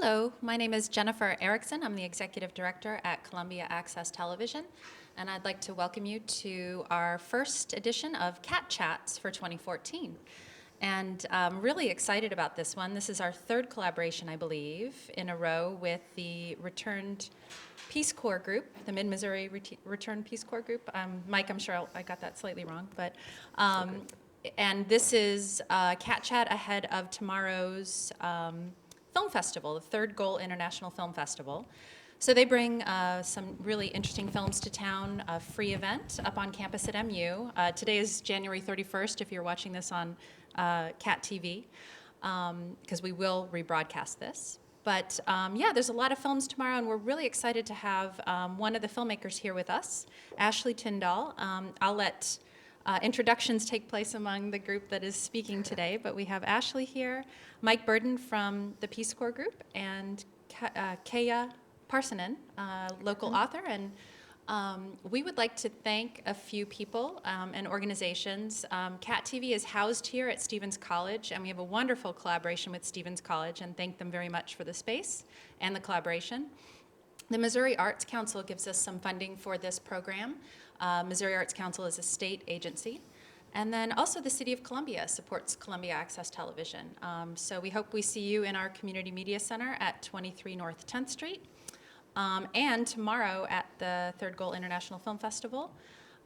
Hello, my name is Jennifer Erickson. I'm the Executive Director at Columbia Access Television, and I'd like to welcome you to our first edition of Cat Chats for 2014. And I'm really excited about this one. This is our third collaboration, I believe, in a row with the Returned Peace Corps group, the Mid-Missouri Returned Peace Corps group. Mike, I'm sure I got that slightly wrong, but and this is Cat Chat ahead of tomorrow's film festival, the Third Goal International Film Festival. So they bring some really interesting films to town, a free event up on campus at MU. Today is January 31st if you're watching this on Cat TV, because we will rebroadcast this. But yeah, there's a lot of films tomorrow, and we're really excited to have one of the filmmakers here with us, Ashley Tindall. I'll let introductions take place among the group that is speaking today, but we have Ashley here, Mike Burden from the Peace Corps group, and Keija Parssinen, local author. And we would like to thank a few people and organizations. Cat TV is housed here at Stevens College, and we have a wonderful collaboration with Stevens College, and thank them very much for the space and the collaboration. The Missouri Arts Council gives us some funding for this program. Missouri Arts Council is a state agency. And then also the City of Columbia supports Columbia Access Television. So we hope we see you in our Community Media Center at 23 North 10th Street. And tomorrow at the Third Goal International Film Festival.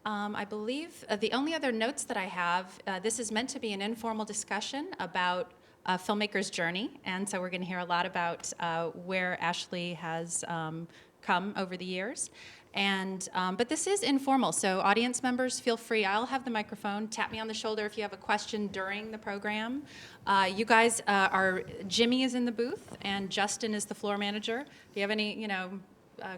I believe the only other notes that I have, this is meant to be an informal discussion about a filmmaker's journey. And so we're going to hear a lot about where Ashley has come over the years. And but this is informal, so audience members, feel free. I'll have the microphone. Tap me on the shoulder if you have a question during the program. You guys Jimmy is in the booth, and Justin is the floor manager. If you have any,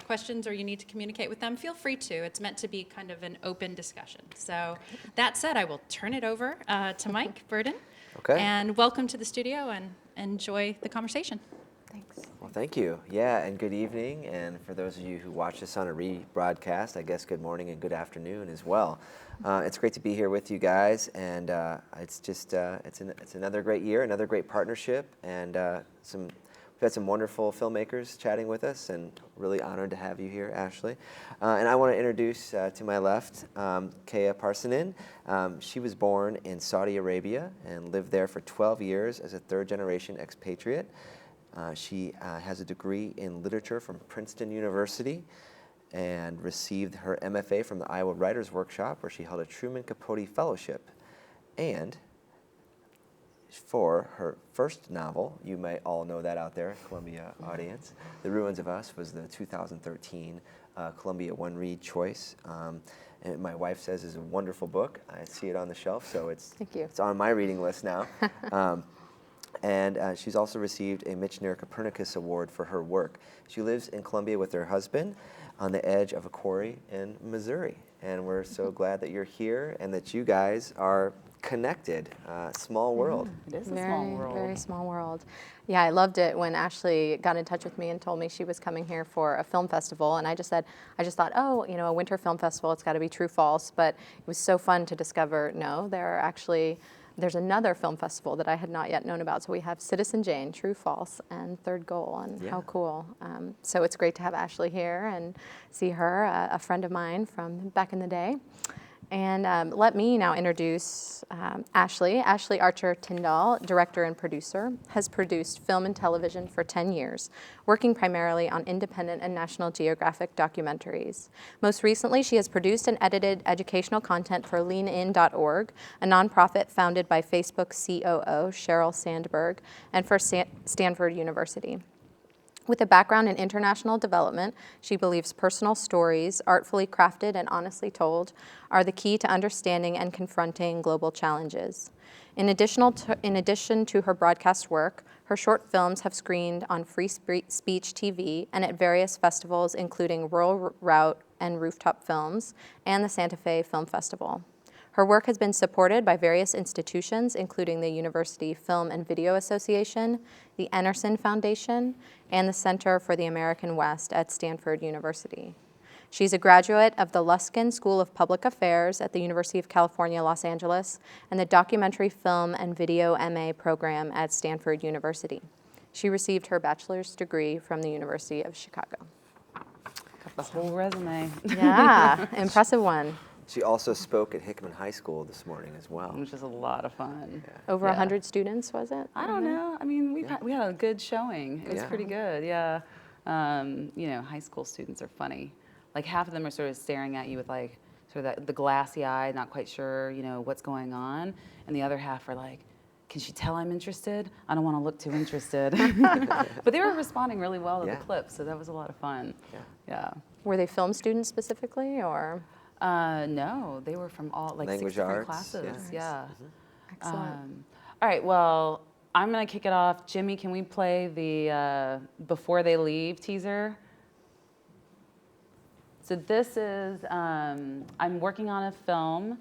questions or you need to communicate with them, feel free to. It's meant to be kind of an open discussion. So that said, I will turn it over to Mike Burden. Okay. And welcome to the studio, and enjoy the conversation. Thanks. Well, thank you. Yeah, and good evening. And for those of you who watch this on a rebroadcast, I guess good morning and good afternoon as well. It's great to be here with you guys, and it's just it's another great year, another great partnership, and we've had some wonderful filmmakers chatting with us, and really honored to have you here, Ashley. And I want to introduce to my left Keija Parssinen. She was born in Saudi Arabia and lived there for 12 years as a third-generation expatriate. She has a degree in literature from Princeton University and received her MFA from the Iowa Writers Workshop, where she held a Truman Capote Fellowship. And for her first novel, you may all know that out there, Columbia audience, The Ruins of Us was the 2013 Columbia One Read choice. And my wife says is a wonderful book. I see it on the shelf, so Thank you. It's on my reading list now. And she's also received a Michener Copernicus Award for her work. She lives in Columbia with her husband on the edge of a quarry in Missouri. And we're so glad that you're here and that you guys are connected. Small world. It is a small world. Very small world. Yeah, I loved it when Ashley got in touch with me and told me she was coming here for a film festival. And I just thought, oh, a winter film festival, it's got to be true false. But it was so fun to discover, no, there's another film festival that I had not yet known about. So we have Citizen Jane, True False, and Third Goal, and how cool. So it's great to have Ashley here and see her, a friend of mine from back in the day. And let me now introduce Ashley. Ashley Archer Tindall, director and producer, has produced film and television for 10 years, working primarily on independent and National Geographic documentaries. Most recently, she has produced and edited educational content for leanin.org, a nonprofit founded by Facebook COO Sheryl Sandberg, and for Stanford University. With a background in international development, she believes personal stories, artfully crafted and honestly told, are the key to understanding and confronting global challenges. In addition to her broadcast work, her short films have screened on Free Speech TV and at various festivals, including Rural Route and Rooftop Films and the Santa Fe Film Festival. Her work has been supported by various institutions, including the University Film and Video Association, the Enerson Foundation, and the Center for the American West at Stanford University. She's a graduate of the Luskin School of Public Affairs at the University of California, Los Angeles, and the Documentary Film and Video MA program at Stanford University. She received her bachelor's degree from the University of Chicago. Got the whole resume. Yeah, impressive one. She also spoke at Hickman High School this morning as well. Which is a lot of fun. Over Yeah. 100 students, was it? I don't know. I mean, we had a good showing. It was Yeah. pretty good. Yeah. You know, high school students are funny. Like half of them are sort of staring at you with like sort of the glassy eye, not quite sure, you know, what's going on, and the other half are like, can she tell I'm interested? I don't want to look too interested. But they were responding really well to Yeah. the clip, so that was a lot of fun. Yeah. Yeah. Were they film students specifically, or? No, they were from all like Language 6 different arts, classes. yeah. Yeah. Excellent. All right, well, I'm going to kick it off. Jimmy, can we play the Before They Leave teaser? So this is, I'm working on a film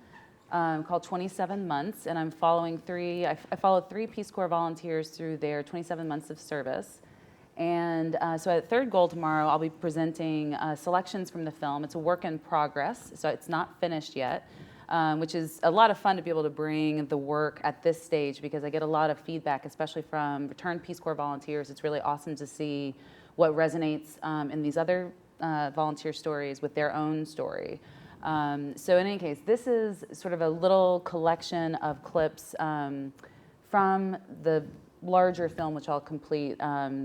called 27 Months, and I'm following I followed 3 Peace Corps volunteers through their 27 months of service. And so at Third Goal tomorrow, I'll be presenting selections from the film. It's a work in progress, so it's not finished yet, which is a lot of fun to be able to bring the work at this stage because I get a lot of feedback, especially from returned Peace Corps volunteers. It's really awesome to see what resonates in these other volunteer stories with their own story. So in any case, this is sort of a little collection of clips from the larger film, which I'll complete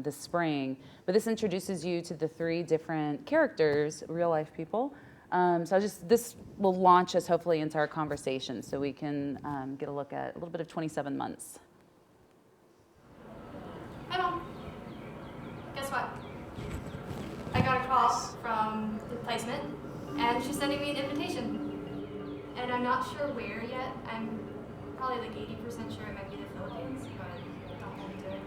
this spring. But this introduces you to the 3 different characters, real life people. So this will launch us hopefully into our conversation so we can get a look at a little bit of 27 months. Hi, Mom. Guess what? I got a call from the placement, and she's sending me an invitation. And I'm not sure where yet. I'm probably like 80% sure it might be the Philippines, but don't hold me to it.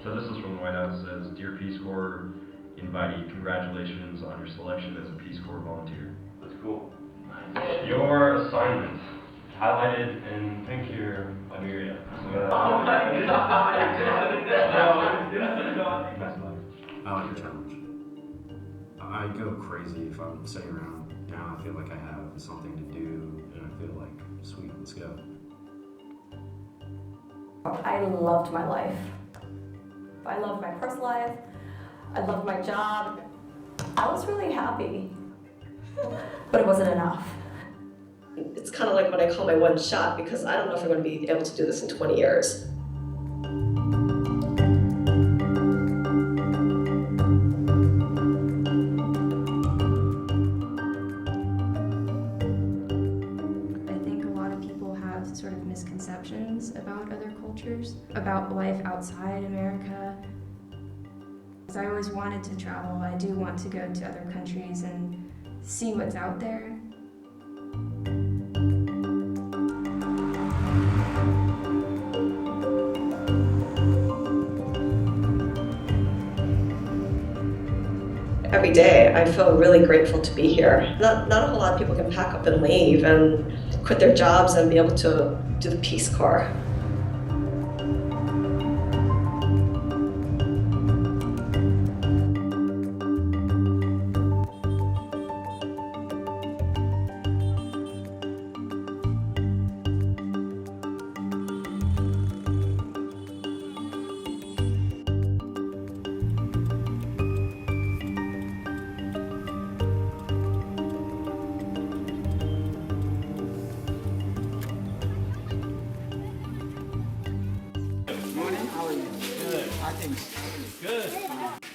So this is from the White House. It says, Dear Peace Corps invitee, congratulations on your selection as a Peace Corps volunteer. That's cool. Your assignment, highlighted in pink here, Liberia. I like the challenge. I go crazy if I'm sitting around now. I feel like I have something to do, and I feel like, sweet, let's go. I loved my life. I loved my personal life. I loved my job. I was really happy, but it wasn't enough. It's kind of like what I call my one shot because I don't know if I'm going to be able to do this in 20 years. I think a lot of people have sort of misconceptions about other cultures, about life outside America. I always wanted to travel. I do want to go to other countries and see what's out there. Every day I feel really grateful to be here. Not a whole lot of people can pack up and leave and quit their jobs and be able to do the Peace Corps.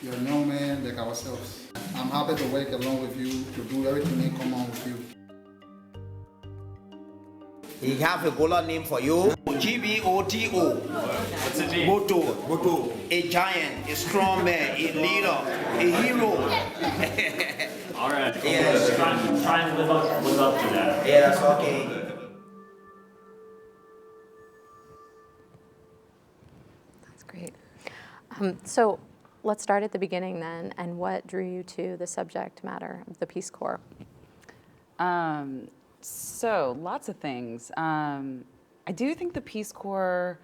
You're a young man like ourselves. I'm happy to work along with you, to do everything in common with you. He have a Gola name for you. G-B-O-T-O. What's a G? Boto. A giant, a strong man, a leader, a hero. All right. Yes. Try and live up to that. Yeah, that's okay. That's great. So let's start at the beginning then, and what drew you to the subject matter of the Peace Corps? So lots of things. I do think the Peace Corps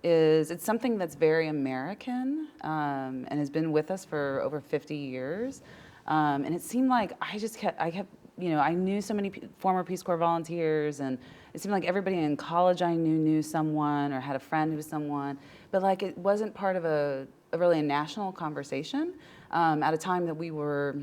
it's something that's very American and has been with us for over 50 years. And it seemed like I kept, you know, I knew so many former Peace Corps volunteers, and it seemed like everybody in college I knew someone or had a friend who was someone. but like it wasn't part of a really a national conversation at a time that we were,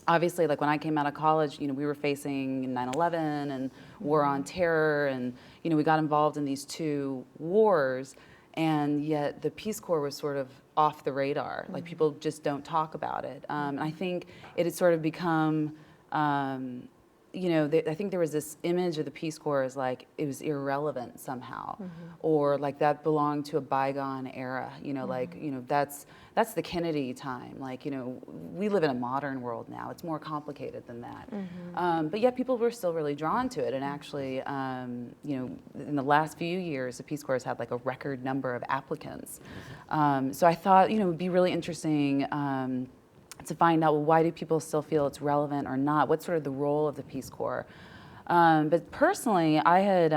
obviously, like when I came out of college, we were facing 9/11 and war on terror, and we got involved in these two wars, and yet the Peace Corps was sort of off the radar. Like people just don't talk about it. And I think it had sort of become, I think there was this image of the Peace Corps as like it was irrelevant somehow, or like that belonged to a bygone era. That's the Kennedy time. Like we live in a modern world now. It's more complicated than that. But yet people were still really drawn to it. And actually, in the last few years, the Peace Corps has had like a record number of applicants. So I thought it would be really interesting. To find out, well, why do people still feel it's relevant or not? What's sort of the role of the Peace Corps? But personally, I had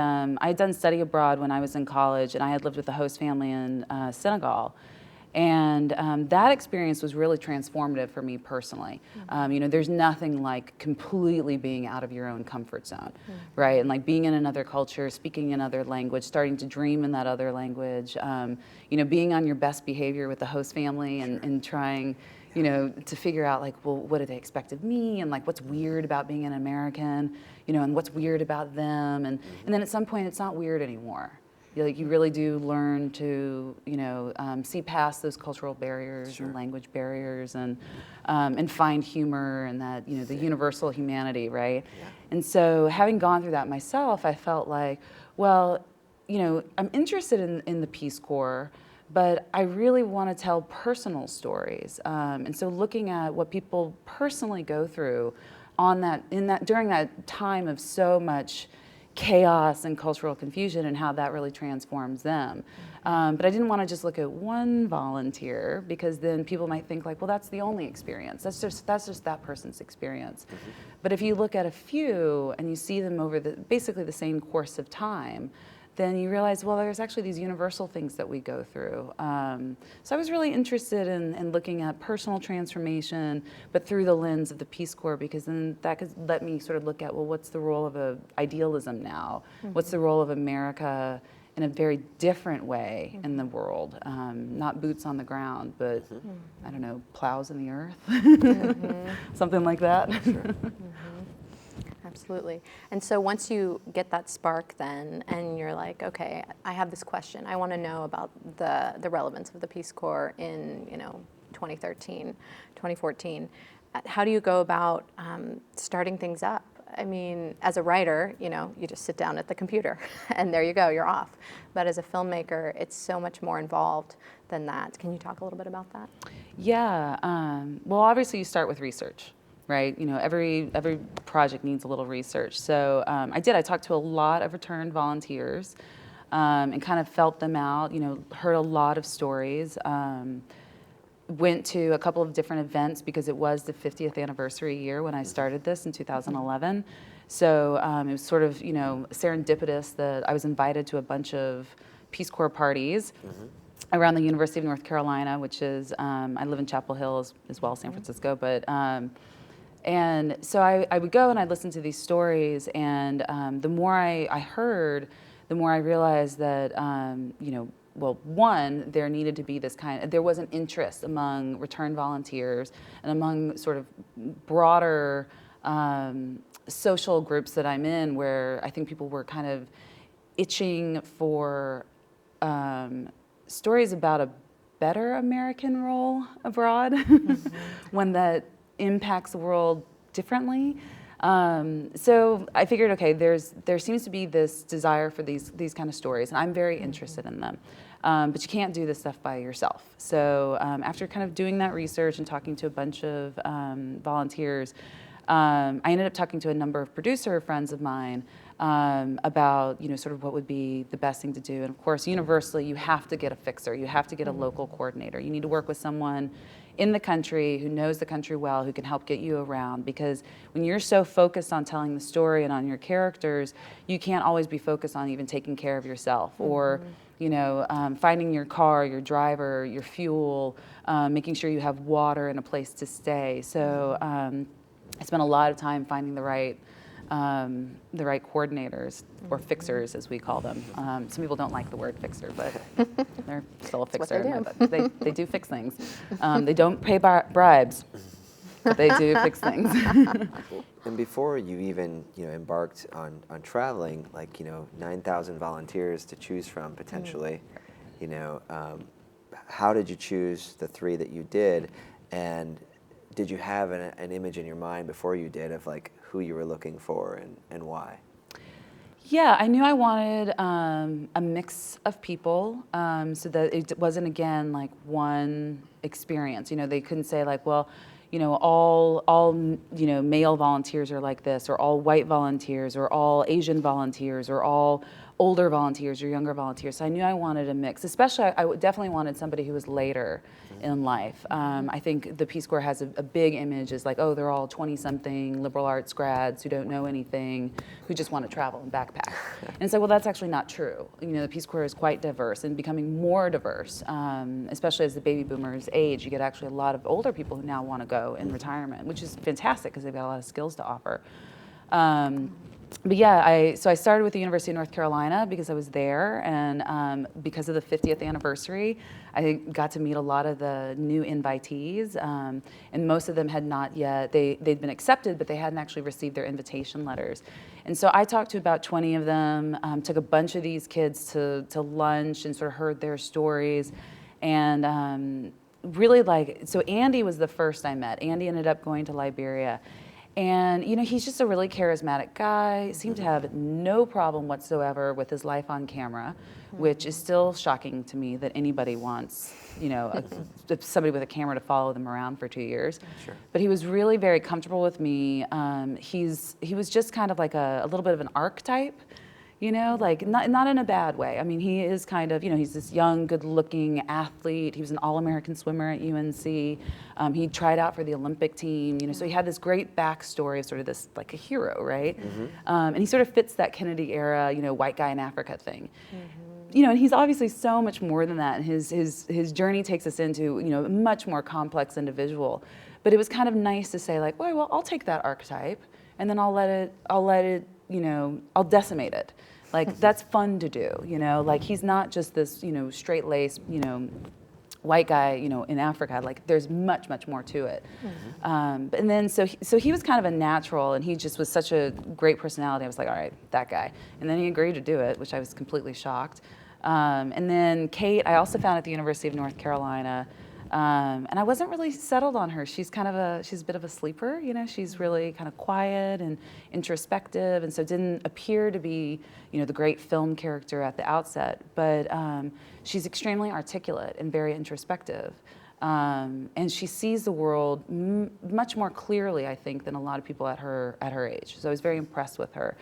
done study abroad when I was in college, and I had lived with a host family in Senegal. And that experience was really transformative for me personally. There's nothing like completely being out of your own comfort zone, right? And like being in another culture, speaking another language, starting to dream in that other language, being on your best behavior with the host family and trying, to figure out like, well, what do they expect of me? And like, what's weird about being an American, and what's weird about them? And then at some point, it's not weird anymore. You really do learn to, see past those cultural barriers and language barriers, and find humor and that, the universal humanity, right? Yeah. And so, having gone through that myself, I felt like, well, I'm interested in the Peace Corps, but I really want to tell personal stories. And so, looking at what people personally go through during that time of so much chaos and cultural confusion, and how that really transforms them. But I didn't want to just look at one volunteer, because then people might think like, well, that's the only experience. That's just that person's experience. But if you look at a few and you see them over basically the same course of time, then you realize, well, there's actually these universal things that we go through. So I was really interested in looking at personal transformation, but through the lens of the Peace Corps, because then that could let me sort of look at, well, what's the role of idealism now? What's the role of America in a very different way in the world? Not boots on the ground, but I don't know, plows in the earth, something like that. Sure. Absolutely. And so once you get that spark then, and you're like, okay, I have this question. I want to know about the relevance of the Peace Corps in, 2013, 2014. How do you go about starting things up? I mean, as a writer, you just sit down at the computer and there you go, you're off. But as a filmmaker, it's so much more involved than that. Can you talk a little bit about that? Yeah. Well, obviously you start with research. Right, every project needs a little research. So I talked to a lot of returned volunteers and kind of felt them out, heard a lot of stories. Went to a couple of different events because it was the 50th anniversary year when I started this in 2011. So it was sort of, serendipitous that I was invited to a bunch of Peace Corps parties around the University of North Carolina, which is, I live in Chapel Hill as well, San Francisco, but and so I would go and I'd listen to these stories, and the more I heard, the more I realized that, well, one, there needed to be there was an interest among returned volunteers and among sort of broader social groups that I'm in, where I think people were kind of itching for stories about a better American role abroad, one that impacts the world differently. So I figured, okay, there seems to be this desire for these kind of stories, and I'm very interested in them. But you can't do this stuff by yourself. So after kind of doing that research and talking to a bunch of volunteers, I ended up talking to a number of producer friends of mine about, sort of what would be the best thing to do. And of course, universally, you have to get a fixer. You have to get a local coordinator. You need to work with someone in the country who knows the country well, who can help get you around. Because when you're so focused on telling the story and on your characters, you can't always be focused on even taking care of yourself, or finding your car, your driver, your fuel, making sure you have water and a place to stay. So I spent a lot of time finding the right the right coordinators, or fixers as we call them. Some people don't like the word fixer, but they're still a fixer in my book. They do fix things. They don't pay bribes, but they do fix things. And before you even embarked on traveling, 9,000 volunteers to choose from potentially, how did you choose the 3 that you did, and did you have an image in your mind before you did of who you were looking for and why? Yeah, I knew I wanted a mix of people, so that it wasn't again one experience. They couldn't say all male volunteers are like this, or all white volunteers, or all Asian volunteers, or all older volunteers or younger volunteers. So I knew I wanted a mix. Especially, I definitely wanted somebody who was later in life. I think the Peace Corps has a big image as they're all 20-something liberal arts grads who don't know anything, who just want to travel and backpack. And so, well, that's actually not true. The Peace Corps is quite diverse and becoming more diverse, especially as the baby boomers age. You get actually a lot of older people who now want to go in retirement, which is fantastic because they've got a lot of skills to offer. But yeah, so I started with the University of North Carolina because I was there, and because of the 50th anniversary, I got to meet a lot of the new invitees, and most of them had not yet, they'd been accepted, but they hadn't actually received their invitation letters. And so I talked to about 20 of them, took a bunch of these kids to lunch and sort of heard their stories, and really so Andy was the first I met. Andy ended up going to Liberia. And, he's just a really charismatic guy, seemed to have no problem whatsoever with his life on camera, which is still shocking to me that anybody wants, somebody with a camera to follow them around for 2 years. Sure. But he was really very comfortable with me. He was just kind of like a little bit of an archetype. Not in a bad way. I mean, he is kind of, he's this young, good-looking athlete. He was an all-American swimmer at UNC. He tried out for the Olympic team, so he had this great backstory of sort of this, a hero, right? And he sort of fits that Kennedy era, white guy in Africa thing. And he's obviously so much more than that. And his journey takes us into, a much more complex individual. But it was kind of nice to say, well, I'll take that archetype, and then I'll decimate it. That's fun to do, he's not just this, straight-laced, white guy, in Africa. There's much, much more to it. And then, so he was kind of a natural, and he just was such a great personality. I was like, all right, that guy. And then he agreed to do it, which I was completely shocked. And then Kate, I also found at the University of North Carolina. And I wasn't really settled on her. She's a bit of a sleeper, she's really kind of quiet and introspective, and so didn't appear to be, the great film character at the outset, but she's extremely articulate and very introspective. And she sees the world much more clearly, I think, than a lot of people at her age. So I was very impressed with her.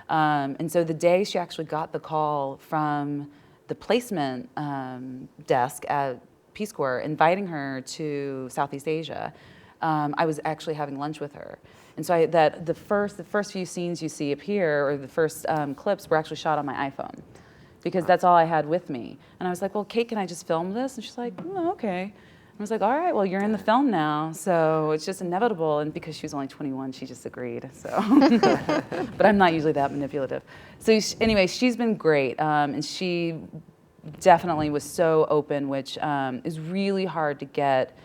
And so the day she actually got the call from the placement desk at Peace Corps inviting her to Southeast Asia, I was actually having lunch with her. And so the first few scenes you see up here, or the first clips, were actually shot on my iPhone, because that's all I had with me. And I was like, well, Kate, can I just film this? And she's like, oh, okay. I was like, all right, well, you're in the film now, so it's just inevitable. And because she was only 21, she just agreed. So, but I'm not usually that manipulative. So anyway, she's been great, and she definitely was so open, which is really hard to get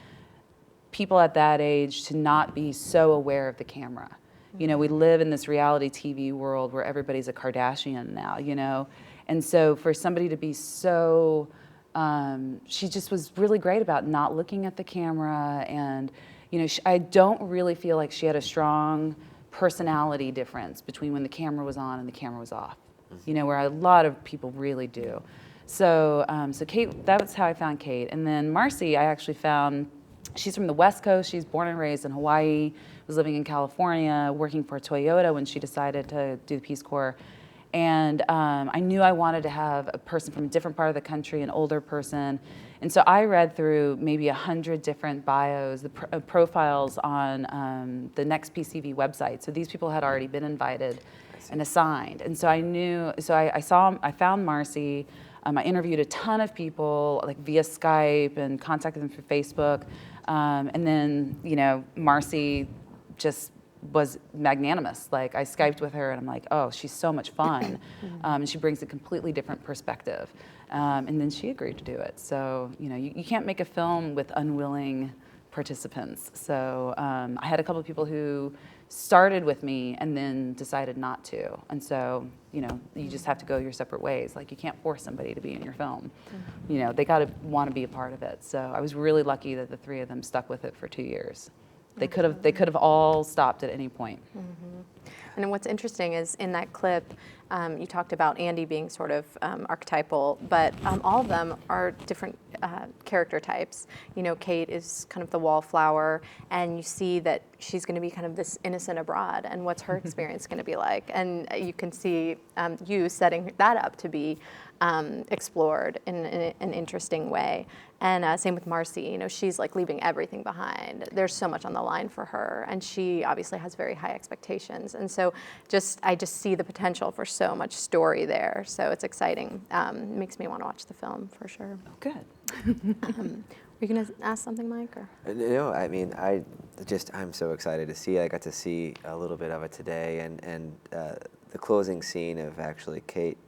people at that age to not be so aware of the camera. We live in this reality TV world where everybody's a Kardashian now, and so for somebody to be so, she just was really great about not looking at the camera, and I don't really feel like she had a strong personality difference between when the camera was on and the camera was off, where a lot of people really do. So, Kate, that was how I found Kate. And then MARCY, I actually found, she's from the West Coast. She's born and raised in Hawaii, was living in California, working for Toyota when she decided to do the Peace Corps. And I knew I wanted to have a person from a different part of the country, an older person. And so I read through maybe 100 different bios, the profiles on the Next PCV website. So these people had already been invited and assigned. And so I knew, so I found MARCY. I interviewed a ton of people, via Skype, and contacted them through Facebook. And then, MARCY just was magnanimous. Like, I Skyped with her and I'm like, oh, she's so much fun. And she brings a completely different perspective. And then she agreed to do it. So, you know, you can't make a film with unwilling participants. So I had a couple of people who started with me and then decided not to. And so, you know, you just have to go your separate ways. Like, you can't force somebody to be in your film. You know, they got to want to be a part of it. So I was really lucky that the three of them stuck with it for 2 years. They could have all stopped at any point. And what's interesting is in that clip, you talked about Andy being sort of archetypal, but all of them are different character types. You know, Kate is kind of the wallflower, and you see that she's going to be kind of this innocent abroad, and what's her experience going to be like? And you can see you setting that up to be explored in an interesting way. And same with Marcy, you know, she's like leaving everything behind. There's so much on the line for her, and she obviously has very high expectations. And so I just see the potential for so much story there. So it's exciting. Makes me want to watch the film for sure. Oh, good. Were you going to ask something, Mike? Or? No, I mean, I'm so excited to see it. I got to see a little bit of it today, and the closing scene of actually Kate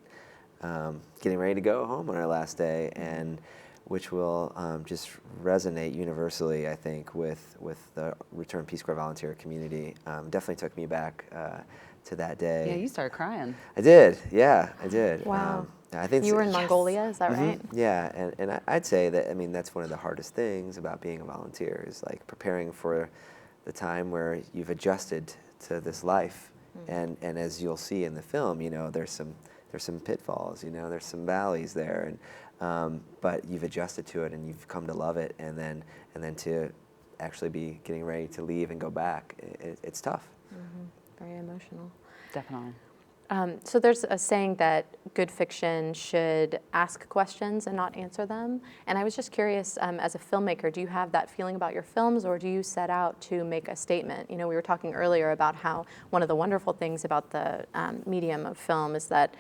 getting ready to go home on her last day, and which will just resonate universally, I think, with the Return Peace Corps volunteer community. Definitely took me back to that day. Yeah, you started crying. I did. Yeah, I did. Wow. I think you were in Mongolia, is that right? Yeah, and I'd say that, I mean, that's one of the hardest things about being a volunteer is like preparing for the time where you've adjusted to this life. And as you'll see in the film, you know, there's some pitfalls, you know, there's some valleys there, and but you've adjusted to it and you've come to love it, and then to actually be getting ready to leave and go back, it's tough. Very emotional. Definitely. So there's a saying that good fiction should ask questions and not answer them. And I was just curious, as a filmmaker, do you have that feeling about your films, or do you set out to make a statement? You know, we were talking earlier about how one of the wonderful things about the medium of film is that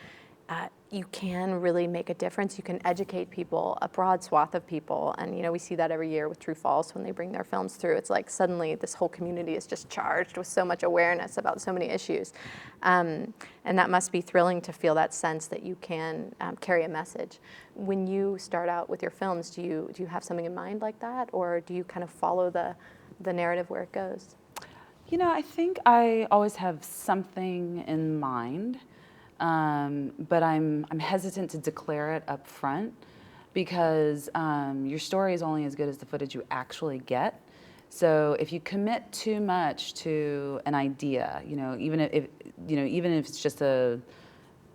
you can really make a difference. You can educate people, a broad swath of people. And, you know, we see that every year with True False when they bring their films through. It's like suddenly this whole community is just charged with so much awareness about so many issues. And that must be thrilling to feel that sense that you can carry a message. When you start out with your films, do you have something in mind like that? Or do you kind of follow the narrative where it goes? You know, I think I always have something in mind. But I'm hesitant to declare it up front because your story is only as good as the footage you actually get. So if you commit too much to an idea, you know, even if it's just an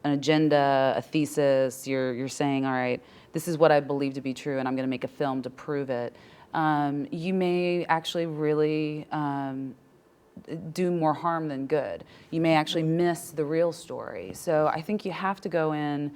agenda, a thesis, you're saying, all right, this is what I believe to be true, and I'm going to make a film to prove it. You may actually really do more harm than good. You may actually miss the real story. So I think you have to go in,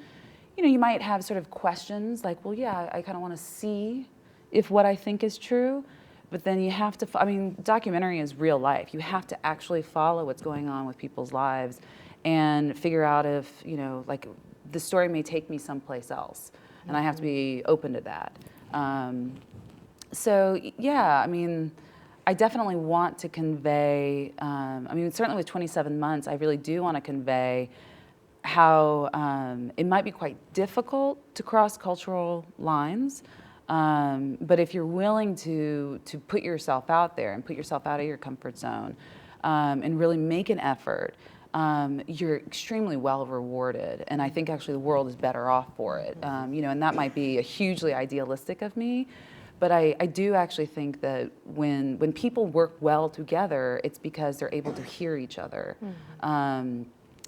you know, you might have sort of questions like, well, yeah, I kind of want to see if what I think is true, but then you have to, I mean, documentary is real life. You have to actually follow what's going on with people's lives and figure out if, you know, like the story may take me someplace else, and I have to be open to that. So yeah, I mean, I definitely want to convey, I mean, certainly with 27 months, I really do want to convey how it might be quite difficult to cross cultural lines, but if you're willing to put yourself out there and put yourself out of your comfort zone and really make an effort, you're extremely well rewarded, and I think actually the world is better off for it. You know, and that might be a hugely idealistic of me, but I do actually think that when people work well together, it's because they're able to hear each other,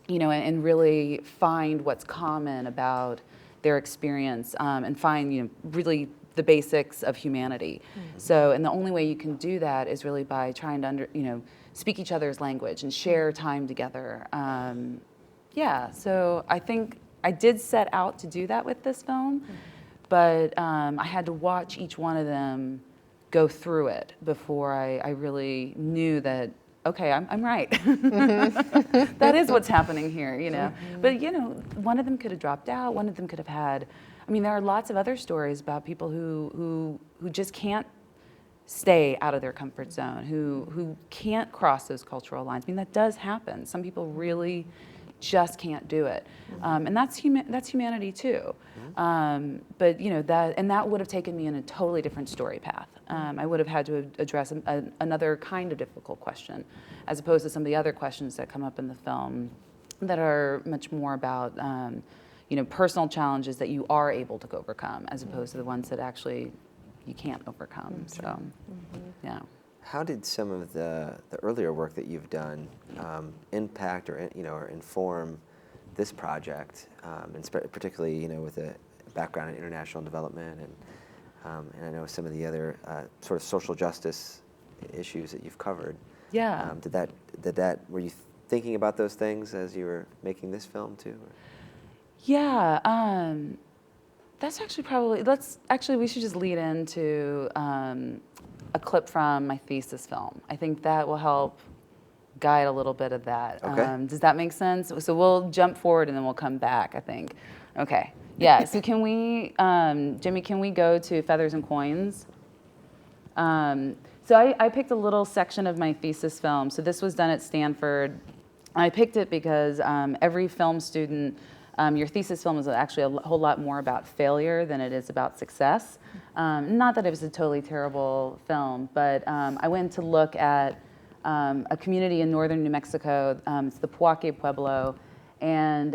you know, and really find what's common about their experience, and find, you know, really the basics of humanity. So, and the only way you can do that is really by trying to speak each other's language and share time together. Yeah, so I think I did set out to do that with this film. But I had to watch each one of them go through it before I really knew that, okay, I'm right. That is what's happening here, you know. But, you know, one of them could have dropped out. One of them could have had, I mean, there are lots of other stories about people who just can't stay out of their comfort zone, who can't cross those cultural lines. I mean, that does happen. Some people really just can't do it, and that's humanity too. But you know, that would have taken me in a totally different story path. I would have had to address another kind of difficult question, as opposed to some of the other questions that come up in the film that are much more about you know, personal challenges that you are able to overcome, as opposed to the ones that actually you can't overcome. So, yeah. How did some of the earlier work that you've done impact or or inform this project, and particularly with a background in international development and I know some of the other sort of social justice issues that you've covered. Yeah. Were you thinking about those things as you were making this film too? Or? Yeah. That's actually probably, we should just lead into a clip from my thesis film. I think that will help guide a little bit of that. Okay. Does that make sense? So we'll jump forward and then we'll come back, I think. Okay. Yeah, so can we, Jimmy, can we go to Feathers and Coins? So I picked a little section of my thesis film. So this was done at Stanford. I picked it because every film student, your thesis film is actually a whole lot more about failure than it is about success. Not that it was a totally terrible film, but I went to look at a community in northern New Mexico. It's the Puaque Pueblo. And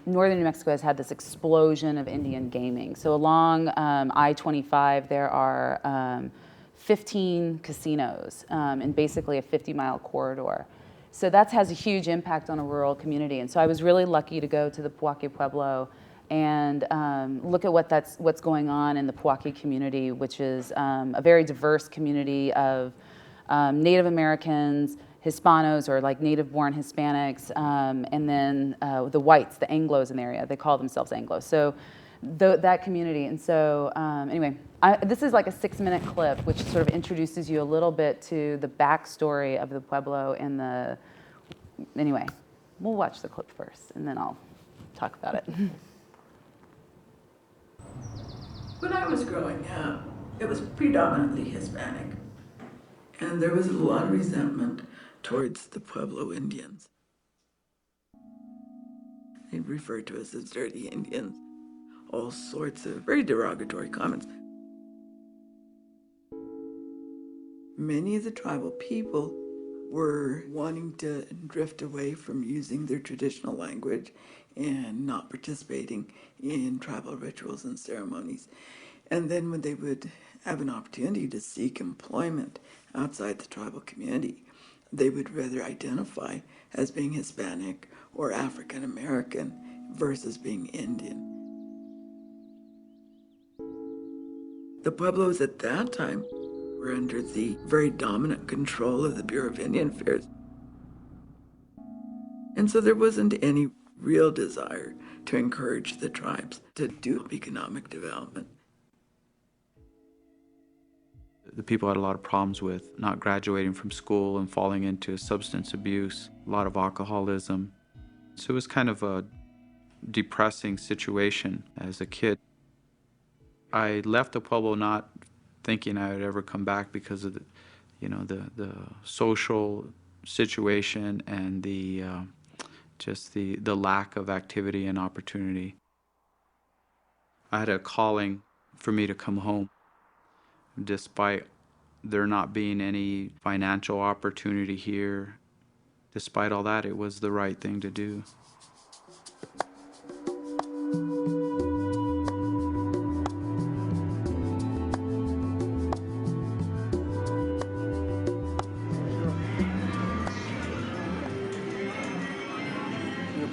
northern New Mexico has had this explosion of Indian gaming. So along I-25, there are 15 casinos in basically a 50-mile corridor. So that has a huge impact on a rural community. And so I was really lucky to go to the Puaque Pueblo and look at what's going on in the Puaque community, which is a very diverse community of Native Americans, Hispanos, or like native-born Hispanics, and then the whites, the Anglos in the area. They call themselves Anglos. So that community. And so anyway, this is like a 6-minute clip, which sort of introduces you a little bit to the backstory of the Pueblo and the, anyway, we'll watch the clip first, and then I'll talk about it. When I was growing up, it was predominantly Hispanic, and there was a lot of resentment towards the Pueblo Indians. They referred to us as dirty Indians, all sorts of very derogatory comments. Many of the tribal people were wanting to drift away from using their traditional language and not participating in tribal rituals and ceremonies. And then when they would have an opportunity to seek employment outside the tribal community, they would rather identify as being Hispanic or African American versus being Indian. The Pueblos at that time were under the very dominant control of the Bureau of Indian Affairs. And so there wasn't any real desire to encourage the tribes to do economic development. The people had a lot of problems with not graduating from school and falling into substance abuse, a lot of alcoholism. So it was kind of a depressing situation as a kid. I left the Pueblo not thinking I would ever come back because of the social situation and the lack of activity and opportunity. I had a calling for me to come home. Despite there not being any financial opportunity here, despite all that, it was the right thing to do.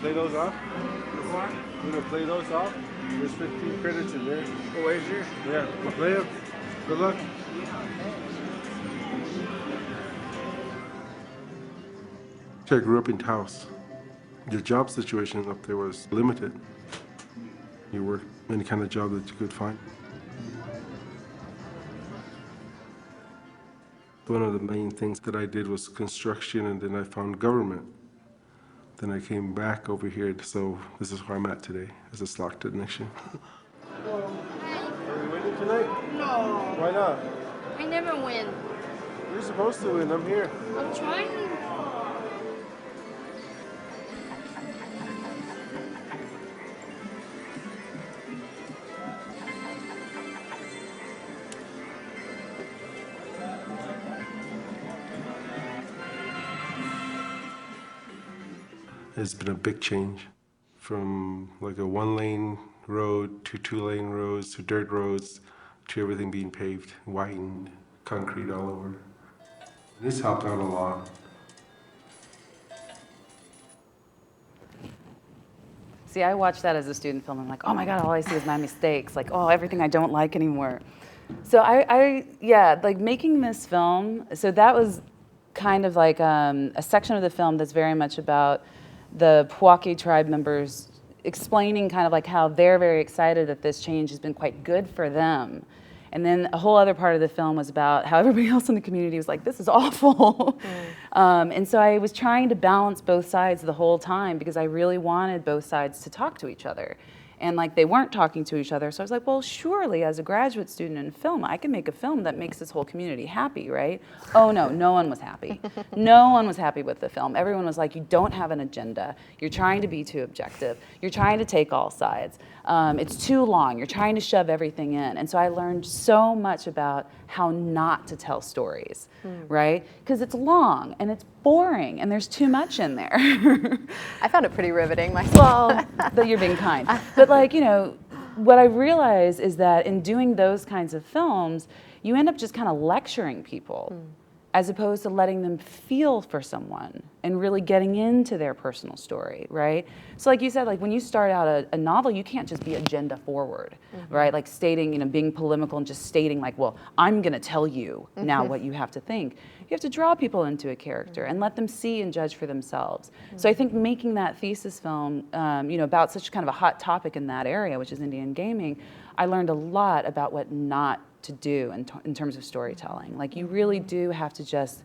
Play those off? We're gonna play those off. There's 15 credits in there. Oh, wait, here? Yeah, we'll play them. Good luck. I grew up in Taos. The job situation up there was limited. You worked any kind of job that you could find. One of the main things that I did was construction, and then I found government. Then I came back over here, so this is where I'm at today, as a SLOC technician. Hello. Are we waiting tonight? No. Why not? I never win. You're supposed to win. I'm here. I'm trying. It's been a big change from like a 1-lane road to 2-lane roads to dirt roads to everything being paved, whitened, concrete all over. This helped out a lot. See, I watched that as a student film. I'm like, oh my God, all I see is my mistakes. Like, oh, everything I don't like anymore. So yeah, like making this film, so that was kind of like a section of the film that's very much about the Puake tribe members explaining kind of like how they're very excited that this change has been quite good for them. And then a whole other part of the film was about how everybody else in the community was like, this is awful. And so I was trying to balance both sides the whole time because I really wanted both sides to talk to each other. And like they weren't talking to each other. So I was like, well, surely as a graduate student in film, I can make a film that makes this whole community happy, right? Oh no, no one was happy. No one was happy with the film. Everyone was like, you don't have an agenda. You're trying to be too objective. You're trying to take all sides. It's too long. You're trying to shove everything in. And so I learned so much about how not to tell stories, right? Because it's long and it's boring and there's too much in there. I found it pretty riveting myself. Well, you're being kind. But like, you know, what I realize is that in doing those kinds of films, you end up just kind of lecturing people as opposed to letting them feel for someone and really getting into their personal story, right? So like you said, like when you start out a novel, you can't just be agenda forward, right? Like stating, you know, being polemical and just stating like, well, I'm gonna tell you now what you have to think. You have to draw people into a character and let them see and judge for themselves. So I think making that thesis film, you know, about such kind of a hot topic in that area, which is Indian gaming, I learned a lot about what not to do in terms of storytelling. Like you really do have to just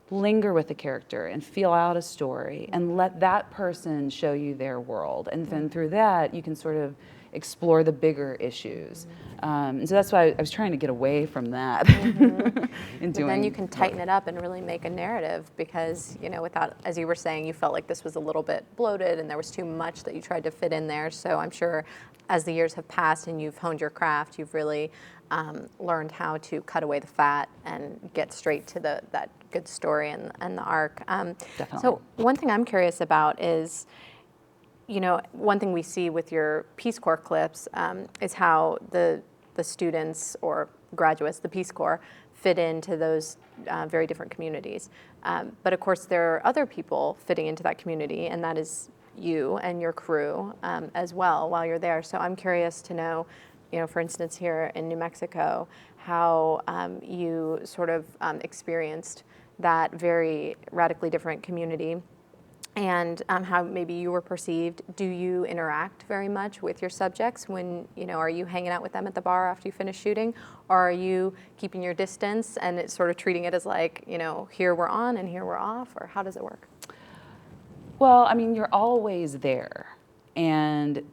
linger with the character and feel out a story and let that person show you their world. And then through that, you can sort of explore the bigger issues. And so that's why I was trying to get away from that. And then you can tighten it up and really make a narrative because, you know, without, as you were saying, you felt like this was a little bit bloated and there was too much that you tried to fit in there. So I'm sure as the years have passed and you've honed your craft, you've really learned how to cut away the fat and get straight to that good story and the arc. Definitely. So one thing I'm curious about is, you know, one thing we see with your Peace Corps clips is how the students or graduates, the Peace Corps, fit into those very different communities. But of course, there are other people fitting into that community, and that is you and your crew as well while you're there. So I'm curious to know, you know, for instance, here in New Mexico, how you sort of experienced that very radically different community and how maybe you were perceived. Do you interact very much with your subjects when, you know, are you hanging out with them at the bar after you finish shooting? Or are you keeping your distance and it's sort of treating it as like, you know, here we're on and here we're off? Or how does it work? Well, I mean, you're always there and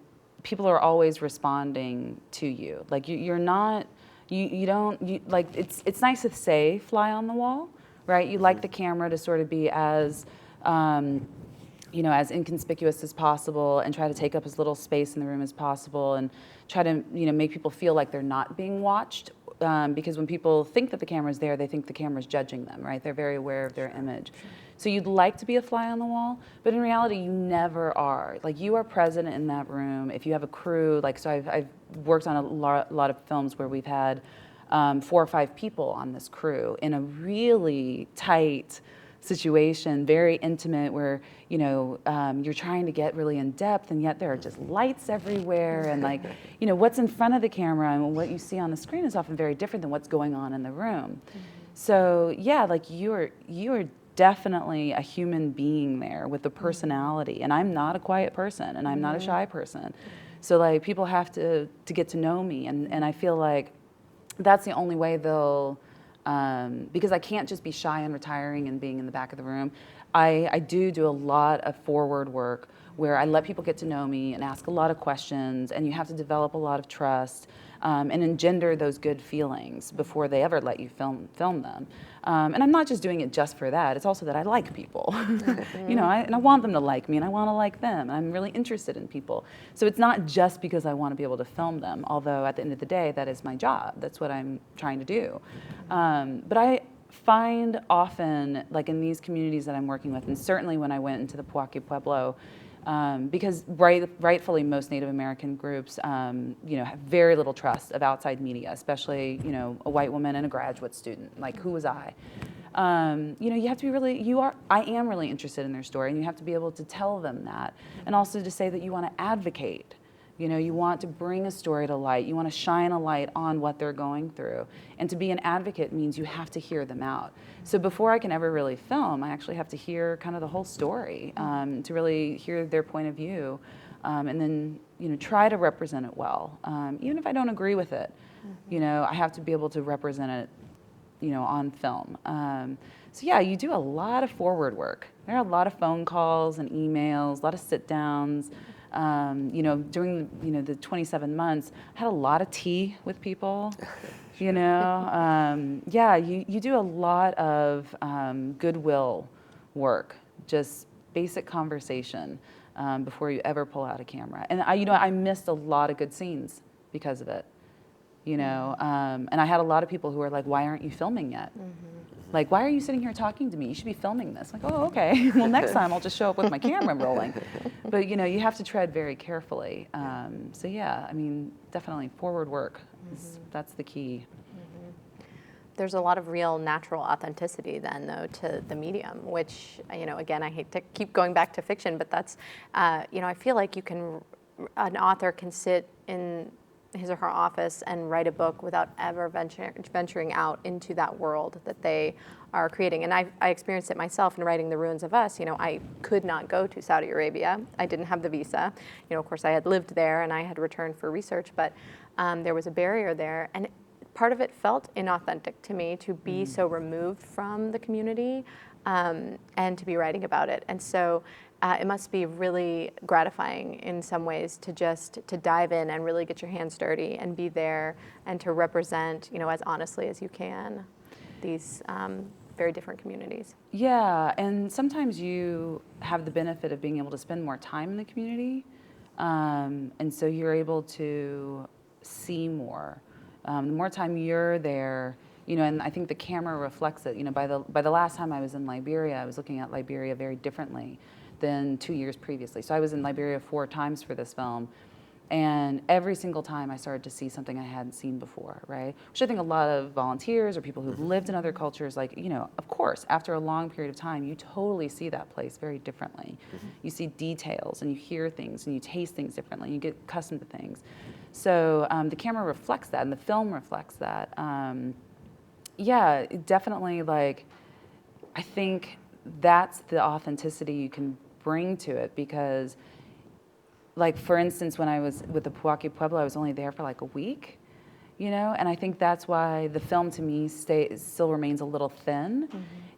people are always responding to you. Like you're not, you don't, like it's nice to say fly on the wall, right? You like the camera to sort of be as, you know, as inconspicuous as possible and try to take up as little space in the room as possible and try to, you know, make people feel like they're not being watched. Because when people think that the camera's there, they think the camera's judging them, right? They're very aware of their image. So you'd like to be a fly on the wall, but in reality, you never are. Like you are present in that room. If you have a crew, like, so I've worked on a lot of films where we've had 4 or 5 people on this crew in a really tight situation, very intimate, where, you know, you're trying to get really in depth and yet there are just lights everywhere and like, you know, what's in front of the camera and what you see on the screen is often very different than what's going on in the room. So yeah, like you are definitely a human being there with a personality, and I'm not a quiet person and I'm not a shy person. So like people have to get to know me, and I feel like that's the only way they'll because I can't just be shy and retiring and being in the back of the room. I do a lot of forward work where I let people get to know me and ask a lot of questions, and you have to develop a lot of trust and engender those good feelings before they ever let you film them. And I'm not just doing it just for that, it's also that I like people. You know, and I want them to like me, and I want to like them. I'm really interested in people. So it's not just because I want to be able to film them, although at the end of the day, that is my job. That's what I'm trying to do. But I find often, like in these communities that I'm working with, and certainly when I went into the Puaki Pueblo, because rightfully most Native American groups, you know, have very little trust of outside media, especially, you know, a white woman and a graduate student. Like, who was I? You know, you have to be really, I am really interested in their story, and you have to be able to tell them that, and also to say that you want to advocate. You know, you want to bring a story to light. You want to shine a light on what they're going through. And to be an advocate means you have to hear them out. So before I can ever really film, I actually have to hear kind of the whole story, to really hear their point of view, and then, you know, try to represent it well. Even if I don't agree with it, you know, I have to be able to represent it, you know, on film. So yeah, you do a lot of forward work. There are a lot of phone calls and emails, a lot of sit downs. You know, during the 27 months, I had a lot of tea with people. You know, yeah, you do a lot of goodwill work, just basic conversation before you ever pull out a camera. And I missed a lot of good scenes because of it. You know, and I had a lot of people who were like, "Why aren't you filming yet?" Like, "Why are you sitting here talking to me? You should be filming this." Like, "Oh, okay. Well, next time I'll just show up with my camera rolling." But, you know, you have to tread very carefully. So, yeah, I mean, definitely forward work. That's the key. There's a lot of real natural authenticity then, though, to the medium, which, you know, again, I hate to keep going back to fiction, but that's, you know, I feel like an author can sit in his or her office and write a book without ever venturing out into that world that they are creating. And I experienced it myself in writing The Ruins of Us. You know, I could not go to Saudi Arabia. I didn't have the visa. You know, of course, I had lived there and I had returned for research, but there was a barrier there. And part of it felt inauthentic to me to be so removed from the community and to be writing about it. And so it must be really gratifying in some ways to dive in and really get your hands dirty and be there and to represent, you know, as honestly as you can these very different communities. Yeah, and sometimes you have the benefit of being able to spend more time in the community, and so you're able to see more. The more time you're there, you know, and I think the camera reflects it. You know, by the last time I was in Liberia, I was looking at Liberia very differently than 2 years previously. So I was in Liberia 4 times for this film, and every single time I started to see something I hadn't seen before, right? Which I think a lot of volunteers or people who've lived in other cultures, like, you know, of course, after a long period of time, you totally see that place very differently. You see details, and you hear things, and you taste things differently, and you get accustomed to things. So the camera reflects that, and the film reflects that. Yeah, definitely, like, I think that's the authenticity you can bring to it, because, like, for instance, when I was with the Puaki Pueblo, I was only there for like a week, you know, and I think that's why the film to me still remains a little thin,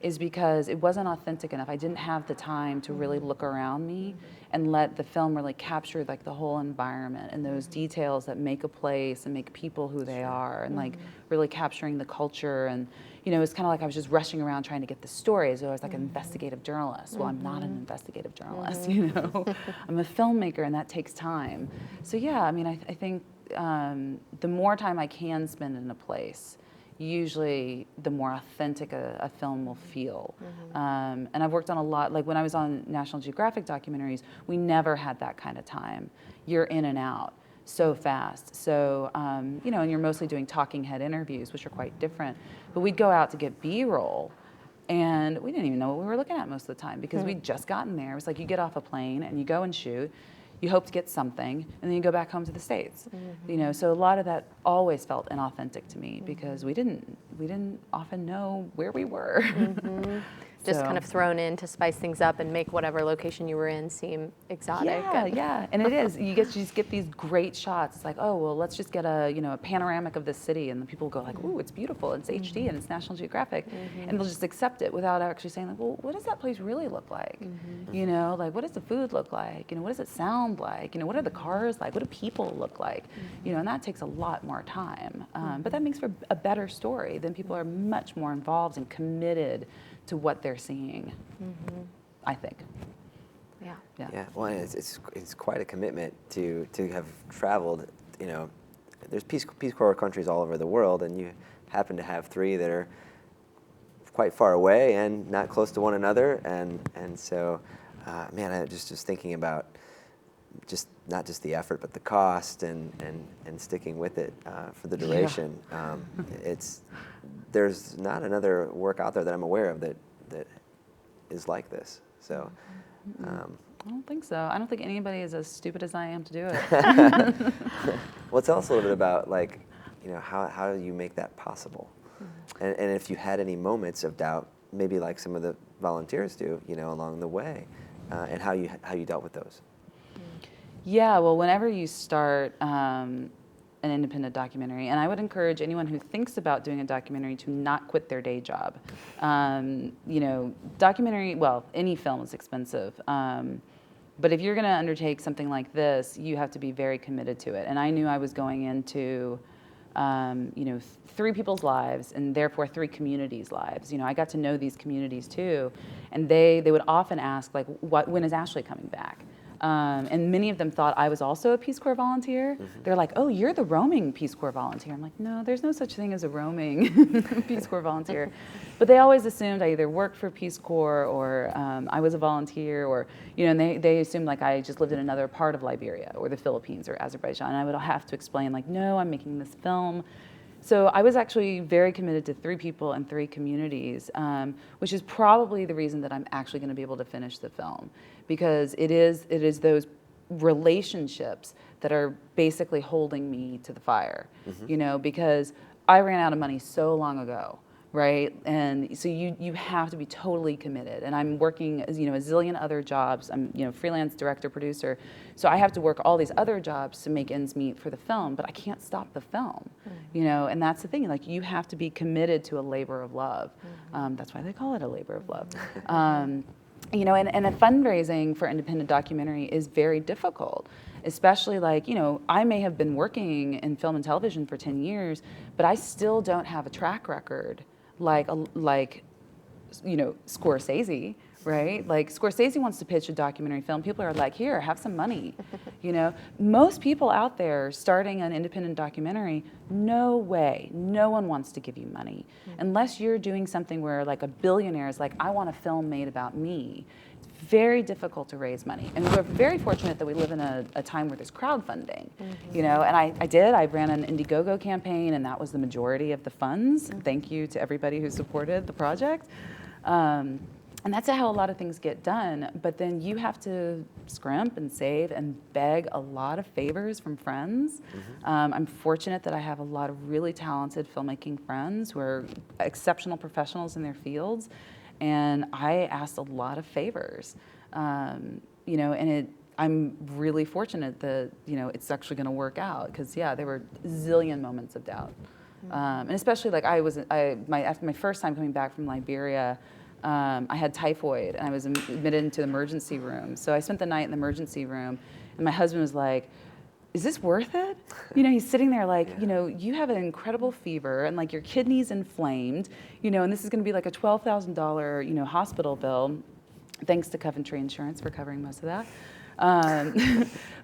is because it wasn't authentic enough. I didn't have the time to really look around me and let the film really capture like the whole environment and those details that make a place and make people who they are, and like really capturing the culture. And, you know, it's kind of like I was just rushing around trying to get the story as though I was like an investigative journalist. Well, I'm not an investigative journalist, you know. I'm a filmmaker, and that takes time. So yeah, I mean, I think the more time I can spend in a place, usually the more authentic a film will feel. And I've worked on a lot, like when I was on National Geographic documentaries, we never had that kind of time. You're in and out so fast. So, you know, and you're mostly doing talking head interviews, which are quite different. But we'd go out to get B-roll, and we didn't even know what we were looking at most of the time, because we'd just gotten there. It was like you get off a plane and you go and shoot, you hope to get something, and then you go back home to the States. You know, so a lot of that always felt inauthentic to me, because we didn't often know where we were. just So- kind of thrown in to spice things up and make whatever location you were in seem exotic. Yeah, and it is. You just get these great shots. It's like, oh, well, let's just get a panoramic of the city, and the people go like, ooh, it's beautiful, it's HD, and it's National Geographic, and they'll just accept it without actually saying like, well, what does that place really look like? Like, what does the food look like? What does it sound like? What are the cars like? What do people look like? And that takes a lot more time. But that makes for a better story. Then people are much more involved and committed to what they're seeing, I think. Yeah. Yeah. Well, it's quite a commitment to have traveled. There's Peace Corps countries all over the world, and you happen to have 3 that are quite far away and not close to one another, and so, man, I just thinking about just not just the effort, but the cost and sticking with it for the duration. There's not another work out there that I'm aware of that is like this. So. I don't think so. I don't think anybody is as stupid as I am to do it. Well, tell us a little bit about how you make that possible, and if you had any moments of doubt, maybe like some of the volunteers do, along the way, and how you dealt with those. Yeah, well, whenever you start an independent documentary, and I would encourage anyone who thinks about doing a documentary to not quit their day job. Documentary, well, any film is expensive. But if you're going to undertake something like this, you have to be very committed to it. And I knew I was going into, 3 people's lives and therefore 3 communities' lives. I got to know these communities too, and they would often ask like, when is Ashley coming back? And many of them thought I was also a Peace Corps volunteer. They're like, oh, you're the roaming Peace Corps volunteer. I'm like, no, there's no such thing as a roaming Peace Corps volunteer. But they always assumed I either worked for Peace Corps or I was a volunteer, or, and they assumed like I just lived in another part of Liberia or the Philippines or Azerbaijan. And I would have to explain like, no, I'm making this film. So I was actually very committed to 3 people and 3 communities, which is probably the reason that I'm actually going to be able to finish the film, because it is those relationships that are basically holding me to the fire, because I ran out of money so long ago. Right, and so you have to be totally committed. And I'm working, a zillion other jobs. I'm, freelance director, producer, so I have to work all these other jobs to make ends meet for the film. But I can't stop the film, And that's the thing. Like, you have to be committed to a labor of love. That's why they call it a labor of love. And a fundraising for independent documentary is very difficult. Especially like, I may have been working in film and television for 10 years, but I still don't have a track record like Scorsese, right? Like, Scorsese wants to pitch a documentary film. People are like, here, have some money. Most people out there starting an independent documentary, no way, no one wants to give you money. Unless you're doing something where like a billionaire is like, I want a film made about me. Very difficult to raise money. And we're very fortunate that we live in a time where there's crowdfunding, and I ran an Indiegogo campaign, and that was the majority of the funds. Thank you to everybody who supported the project. And that's how a lot of things get done. But then you have to scrimp and save and beg a lot of favors from friends. I'm fortunate that I have a lot of really talented filmmaking friends who are exceptional professionals in their fields. And I asked a lot of favors, and I'm really fortunate that, it's actually going to work out, because, there were a zillion moments of doubt. And especially, like, after my first time coming back from Liberia, I had typhoid, and I was admitted into the emergency room. So I spent the night in the emergency room, and my husband was like, is this worth it? He's sitting there like, you have an incredible fever, and like your kidney's inflamed, and this is going to be like a $12,000, hospital bill. Thanks to Coventry Insurance for covering most of that.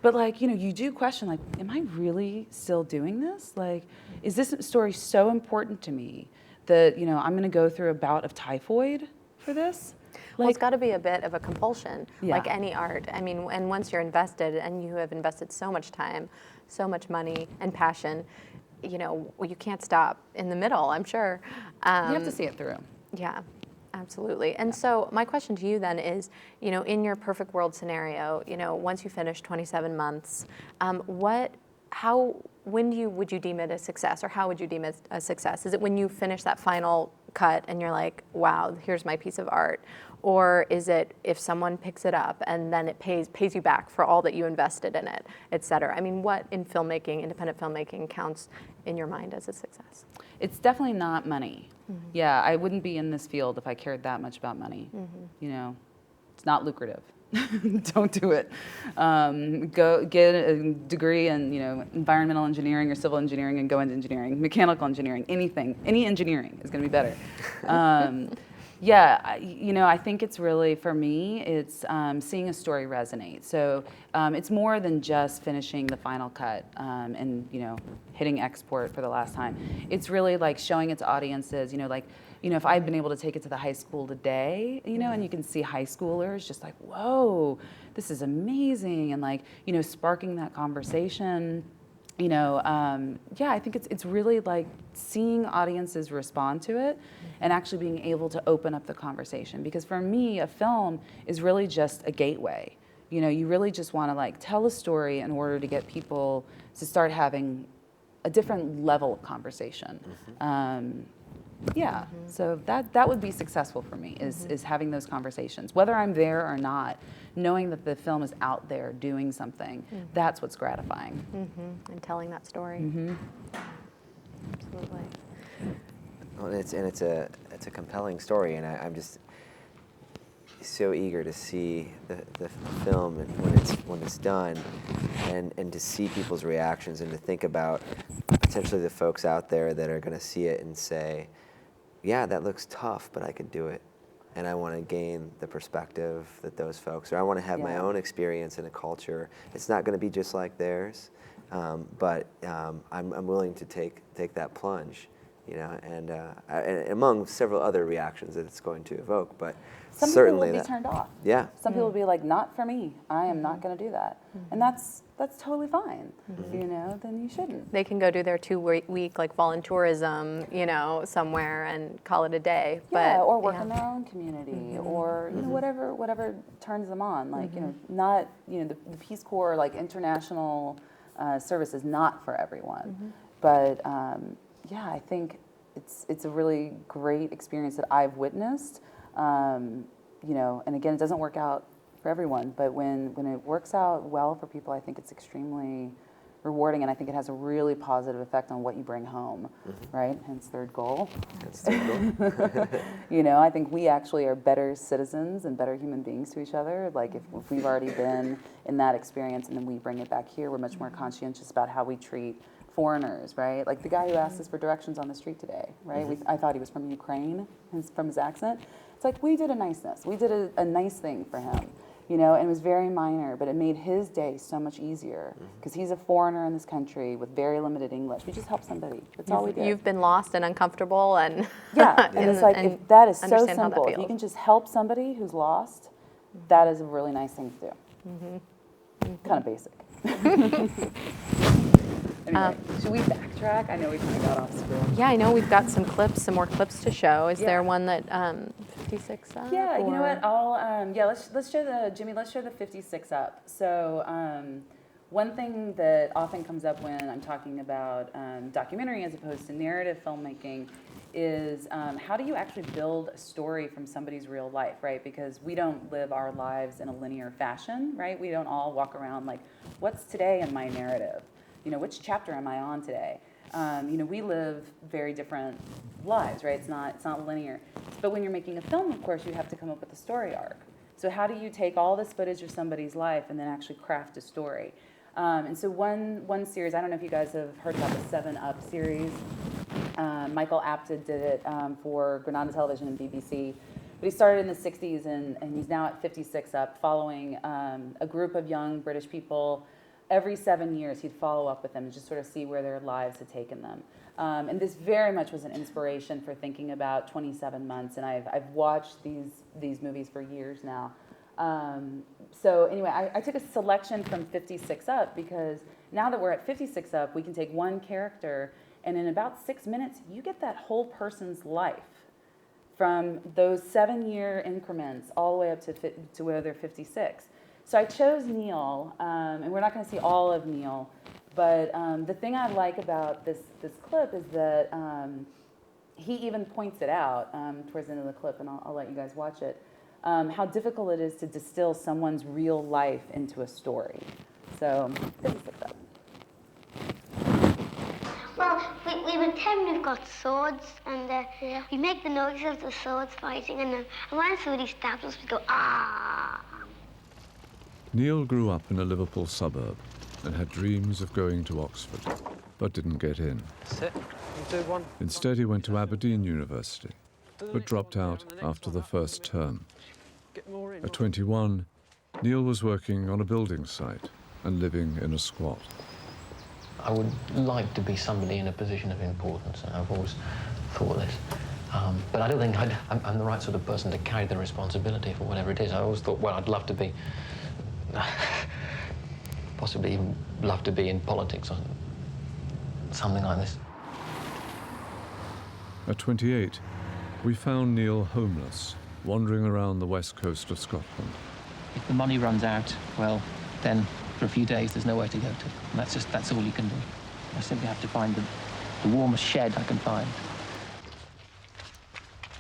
But like, you do question, like, am I really still doing this? Like, is this story so important to me that, I'm going to go through a bout of typhoid for this? Well, it's got to be a bit of a compulsion, Yeah. like any art. I mean, and once you're invested, and you have invested so much time, so much money and passion, you can't stop in the middle, I'm sure. You have to see it through. Yeah, absolutely. And so my question to you then is, in your perfect world scenario, once you finish 27 months, when would you deem it a success, or how would you deem it a success? Is it when you finish that final cut and you're like, wow, here's my piece of art? Or is it if someone picks it up and then it pays you back for all that you invested in it, et cetera? I mean, what in filmmaking, independent filmmaking, counts in your mind as a success? It's definitely not money. Yeah, I wouldn't be in this field if I cared that much about money. You know, it's not lucrative. Don't do it. Go get a degree in, you know, environmental engineering or civil engineering and go into engineering, mechanical engineering, anything. Any engineering is going to be better. Yeah, you know, I think it's really, for me, it's seeing a story resonate. So it's more than just finishing the final cut and, you know, hitting export for the last time. It's really like showing it to audiences, you know, like, you know, if I'd been able to take it to the high school today, you know, and you can see high schoolers just like, whoa, this is amazing. And like, you know, sparking that conversation. You know, yeah, I think it's really like seeing audiences respond to it and actually being able to open up the conversation. Because for me, a film is really just a gateway. You know, you really just want to like tell a story in order to get people to start having a different level of conversation. Yeah, so that would be successful for me, is having those conversations. Whether I'm there or not, knowing that the film is out there doing something, that's what's gratifying. And telling that story. Absolutely. Well, it's a compelling story, and I'm just so eager to see the film when it's done, and to see people's reactions, and to think about potentially the folks out there that are going to see it and say, yeah, that looks tough, but I could do it. And I want to gain the perspective that those folks, or I want to have my own experience in a culture. It's not going to be just like theirs, but I'm willing to take that plunge, you know, and among several other reactions that it's going to evoke. But some certainly people will be turned off. Yeah. Some people will be like, not for me. I am not going to do that. And that's totally fine. You know, then you shouldn't. They can go do their 2-week like volunteerism, you know, somewhere and call it a day. Yeah, but, or work in their own community, or you know, whatever turns them on. Like you know, not the Peace Corps, like international service is not for everyone. But yeah, I think it's a really great experience that I've witnessed. You know, and again, it doesn't work out for everyone, but when it works out well for people, I think it's extremely rewarding, and I think it has a really positive effect on what you bring home, right? Hence third goal. That's third goal. You know, I think we actually are better citizens and better human beings to each other. Like if we've already been in that experience and then we bring it back here, we're much more conscientious about how we treat foreigners, right? Like the guy who asked us for directions on the street today, right? I thought he was from Ukraine, from his accent. It's like we did a niceness. We did a nice thing for him, you know, and it was very minor, but it made his day so much easier because he's a foreigner in this country with very limited English. We just helped somebody. That's all we did. You've been lost and uncomfortable and yeah, and it's like if that is so simple. If feels. you can just help somebody who's lost, that is a really nice thing to do. Kind of basic. Anyway, should we backtrack? I know we kind of got off script. Yeah, I know we've got some more clips to show. Is there one that 56 up? Yeah, you know what? I'll let's show the 56 up. So one thing that often comes up when I'm talking about documentary as opposed to narrative filmmaking is how do you actually build a story from somebody's real life, right? Because we don't live our lives in a linear fashion, right? We don't all walk around like, what's today in my narrative? You know, which chapter am I on today? You know, we live very different lives, right? It's not linear. But when you're making a film, of course, you have to come up with a story arc. So how do you take all this footage of somebody's life and then actually craft a story? And so one series, I don't know if you guys have heard about the 7 Up series. Michael Apted did it for Granada Television and BBC. But he started in the 60s and he's now at 56 Up, following a group of young British people. Every 7 years, he'd follow up with them and just sort of see where their lives had taken them. And this very much was an inspiration for thinking about 27 months. And I've watched these movies for years now. So anyway, I took a selection from 56 Up because now that we're at 56 Up, we can take one character and in about 6 minutes, you get that whole person's life from those 7-year increments all the way up to where they're 56. So I chose Neil, and we're not going to see all of Neil, but the thing I like about this clip is that he even points it out towards the end of the clip, and I'll let you guys watch it, how difficult it is to distill someone's real life into a story. So, this is the clip. Well, we pretend we've got swords, and we make the noise of the swords fighting, and when somebody stabs us, we go, ah! Neil grew up in a Liverpool suburb and had dreams of going to Oxford, but didn't get in. Sit. Do one. Instead, he went to Aberdeen University, but dropped out after the first term. At 21, Neil was working on a building site and living in a squat. I would like to be somebody in a position of importance, and I've always thought this. But I don't think I'm the right sort of person to carry the responsibility for whatever it is. I always thought, well, I'd love to be, possibly even love to be in politics or something like this. At 28, we found Neil homeless, wandering around the west coast of Scotland. If the money runs out, well, then for a few days there's nowhere to go to. And that's all you can do. I simply have to find the warmest shed I can find.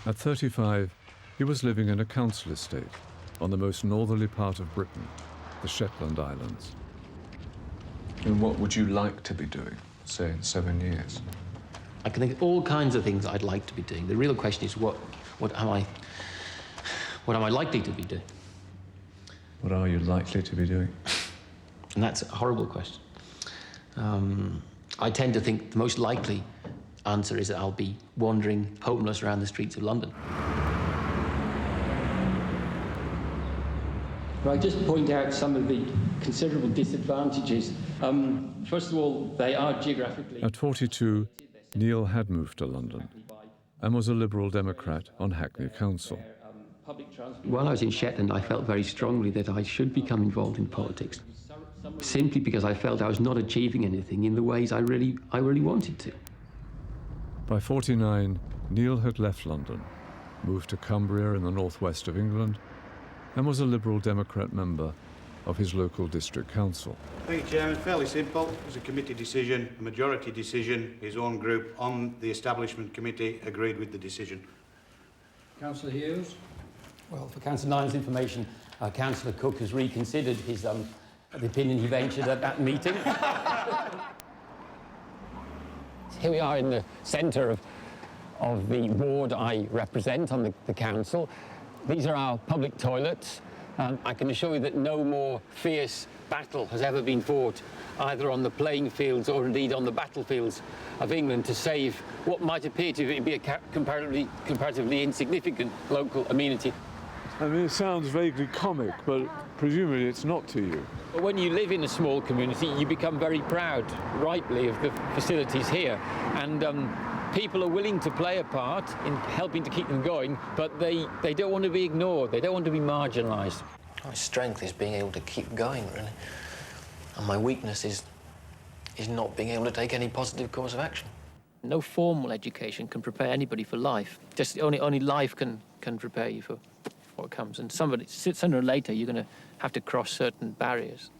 At 35, he was living in a council estate on the most northerly part of Britain, the Shetland Islands. And what would you like to be doing, say, in 7 years? I can think of all kinds of things I'd like to be doing. The real question is what am I likely to be doing? What are you likely to be doing? And that's a horrible question. I tend to think the most likely answer is that I'll be wandering homeless around the streets of London. I'll just point out some of the considerable disadvantages. First of all, they are geographically... At 42, Neil had moved to London and was a Liberal Democrat on Hackney Council. While I was in Shetland, I felt very strongly that I should become involved in politics, simply because I felt I was not achieving anything in the ways I really wanted to. By 49, Neil had left London, moved to Cumbria in the northwest of England, and was a Liberal Democrat member of his local district council. Thank you, Chairman. Fairly simple. It was a committee decision, a majority decision. His own group on the establishment committee agreed with the decision. Councillor Hughes? Well, for Councillor Nine's information, Councillor Cook has reconsidered his the opinion he ventured at that meeting. Here we are in the centre of the ward I represent on the council. These are our public toilets. I can assure you that no more fierce battle has ever been fought, either on the playing fields or indeed on the battlefields of England, to save what might appear to be a comparatively insignificant local amenity. I mean, it sounds vaguely comic, but presumably it's not to you. When you live in a small community, you become very proud, rightly, of the facilities here. And people are willing to play a part in helping to keep them going, but they don't want to be ignored. They don't want to be marginalised. My strength is being able to keep going, really. And my weakness is not being able to take any positive course of action. No formal education can prepare anybody for life. Just only life can prepare you for what comes. And sooner or later, you're going to have to cross certain barriers.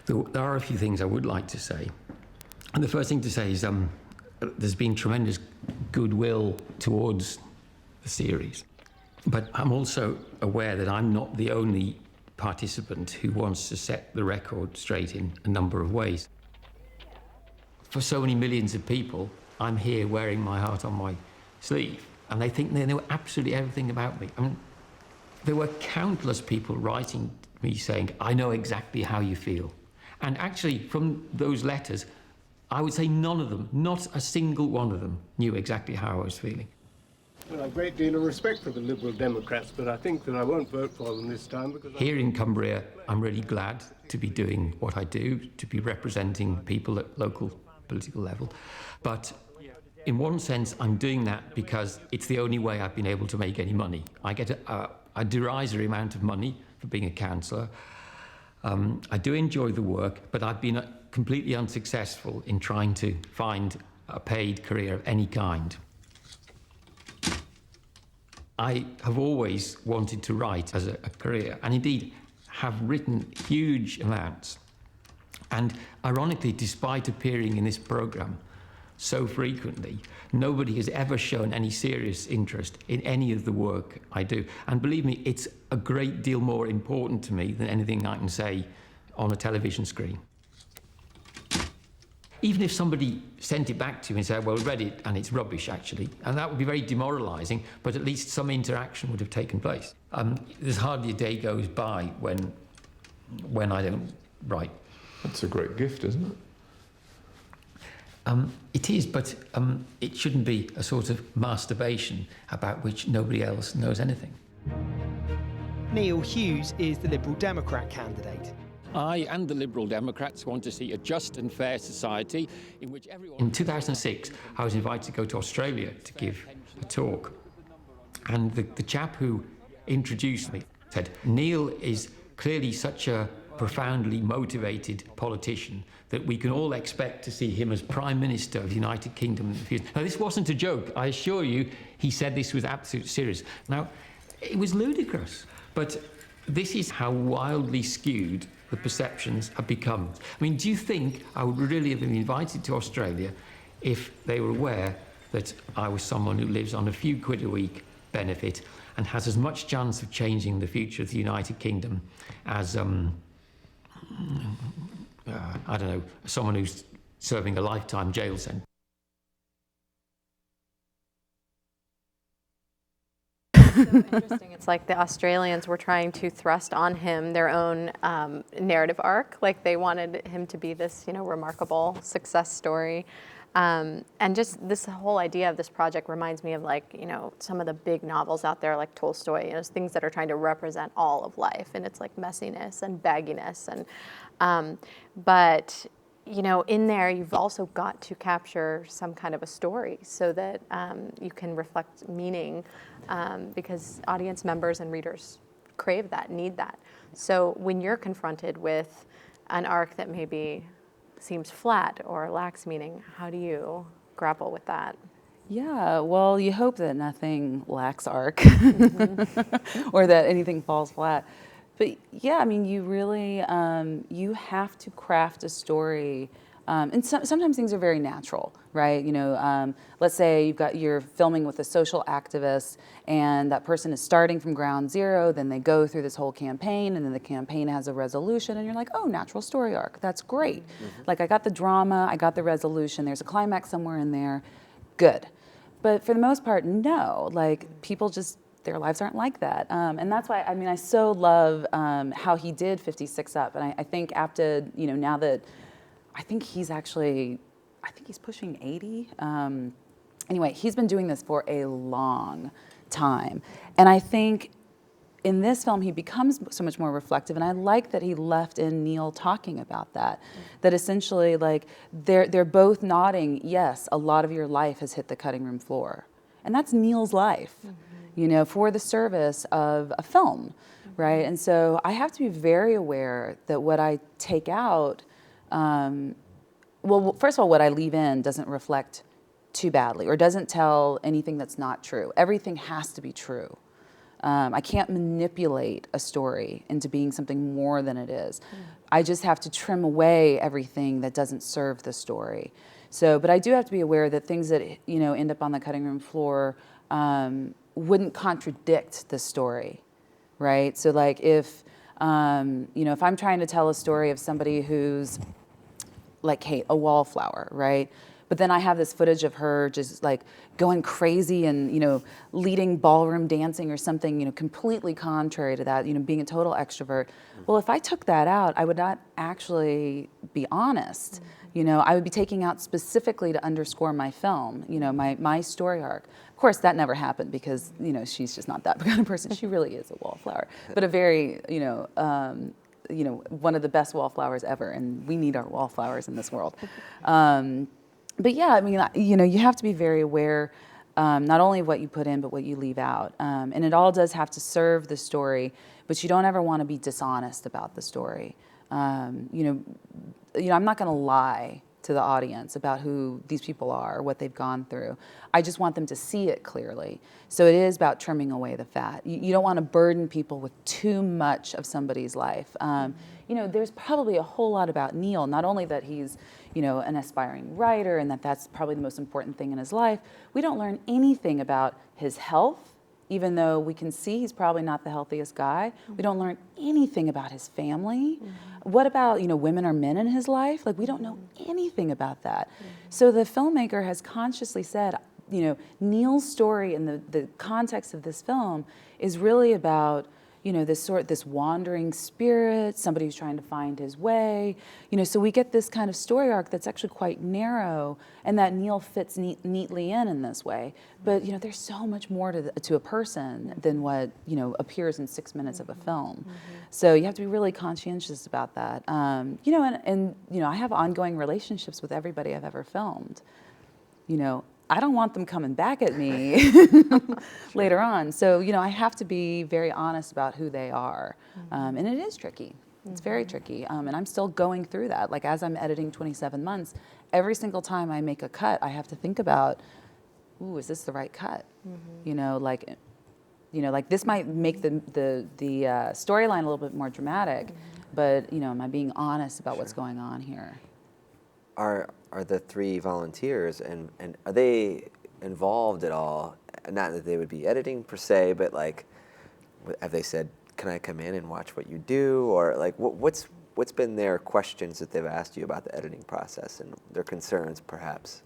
There are a few things I would like to say. And the first thing to say is there's been tremendous goodwill towards the series. But I'm also aware that I'm not the only participant who wants to set the record straight in a number of ways. For so many millions of people, I'm here wearing my heart on my sleeve, and they think they know absolutely everything about me. I mean, there were countless people writing to me saying, I know exactly how you feel. And actually, from those letters, I would say none of them, not a single one of them, knew exactly how I was feeling. Well, I have a great deal of respect for the Liberal Democrats, but I think that I won't vote for them this time because... Here in Cumbria, I'm really glad to be doing what I do, to be representing people at local political level. But in one sense, I'm doing that because it's the only way I've been able to make any money. I get a derisory amount of money for being a councillor. I do enjoy the work, but I've been completely unsuccessful in trying to find a paid career of any kind. I have always wanted to write as a career, and indeed have written huge amounts. And ironically, despite appearing in this programme, so frequently. Nobody has ever shown any serious interest in any of the work I do. And believe me, it's a great deal more important to me than anything I can say on a television screen. Even if somebody sent it back to me and said, well, read it and it's rubbish, actually, and that would be very demoralising, but at least some interaction would have taken place. There's hardly a day goes by when I don't write. That's a great gift, isn't it? It is, but it shouldn't be a sort of masturbation about which nobody else knows anything. Neil Hughes is the Liberal Democrat candidate. I and the Liberal Democrats want to see a just and fair society in which everyone... In 2006, I was invited to go to Australia to give a talk. And the chap who introduced me said, Neil is clearly such a profoundly motivated politician that we can all expect to see him as Prime Minister of the United Kingdom in the future. Now, this wasn't a joke. I assure you, he said this with absolute serious. Now, it was ludicrous, but this is how wildly skewed the perceptions have become. I mean, do you think I would really have been invited to Australia if they were aware that I was someone who lives on a few quid a week benefit and has as much chance of changing the future of the United Kingdom as, I don't know, someone who's serving a lifetime jail sentence? So interesting. It's like the Australians were trying to thrust on him their own narrative arc. Like they wanted him to be this, remarkable success story. And just this whole idea of this project reminds me of some of the big novels out there like Tolstoy, things that are trying to represent all of life. And it's like messiness and bagginess. And, but in there, you've also got to capture some kind of a story so that you can reflect meaning because audience members and readers crave that, need that. So when you're confronted with an arc that maybe seems flat or lacks meaning, how do you grapple with that? Yeah, well, you hope that nothing lacks arc or that anything falls flat. But yeah, I mean, you really, you have to craft a story. And sometimes things are very natural, right? Let's say you're filming with a social activist and that person is starting from ground zero, then they go through this whole campaign and then the campaign has a resolution and you're like, oh, natural story arc, that's great. Mm-hmm. Like I got the drama, I got the resolution, there's a climax somewhere in there, good. But for the most part, no, like people just, their lives aren't like that. And that's why, I so love how he did 56 Up. And I think Apted, now that, I think he's pushing 80. Anyway, he's been doing this for a long time. And I think in this film, he becomes so much more reflective. And I like that he left in Neil talking about that. That essentially, like, they're both nodding, yes, a lot of your life has hit the cutting room floor. And that's Neil's life. Mm-hmm. For the service of a film, right? And so I have to be very aware that what I take out, well, first of all, what I leave in doesn't reflect too badly or doesn't tell anything that's not true. Everything has to be true. I can't manipulate a story into being something more than it is. I just have to trim away everything that doesn't serve the story. So, but I do have to be aware that things that, end up on the cutting room floor, wouldn't contradict the story, right? So like if I'm trying to tell a story of somebody who's like Kate, a wallflower, right? But then I have this footage of her just like going crazy and, leading ballroom dancing or something, completely contrary to that, being a total extrovert. Well, if I took that out, I would not actually be honest. I would be taking out specifically to underscore my film, my story arc. Of course, that never happened because, she's just not that kind of person. She really is a wallflower, but a very, one of the best wallflowers ever, and we need our wallflowers in this world. But yeah, you have to be very aware not only of what you put in, but what you leave out. And it all does have to serve the story, but you don't ever want to be dishonest about the story. I'm not going to lie to the audience about who these people are, what they've gone through. I just want them to see it clearly. So it is about trimming away the fat. You don't want to burden people with too much of somebody's life. You know, there's probably a whole lot about Neil, not only that he's, you know, an aspiring writer and that that's probably the most important thing in his life. We don't learn anything about his health, even though we can see he's probably not the healthiest guy. We don't learn anything about his family. What about, you know, women or men in his life? Like, we don't know anything about that. So the filmmaker has consciously said, you know, Neil's story in the context of this film is really about, you know, this wandering spirit, somebody who's trying to find his way. You know, so we get this kind of story arc that's actually quite narrow, and that Neil fits neatly in this way. But, you know, there's so much more to a person than what, you know, appears in 6 minutes of a film. So you have to be really conscientious about that. You know, and you know, I have ongoing relationships with everybody I've ever filmed. You know, I don't want them coming back at me later on. So, you know, I have to be very honest about who they are. And it is tricky. It's very tricky. And I'm still going through that. Like, as I'm editing 27 months, every single time I make a cut, I have to think about, ooh, is this the right cut? You know, like this might make the storyline a little bit more dramatic, but, you know, am I being honest about what's going on here? Are the 3 volunteers, and are they involved at all? Not that they would be editing per se, but like, have they said, can I come in and watch what you do? Or like, what's been their questions that they've asked you about the editing process and their concerns perhaps?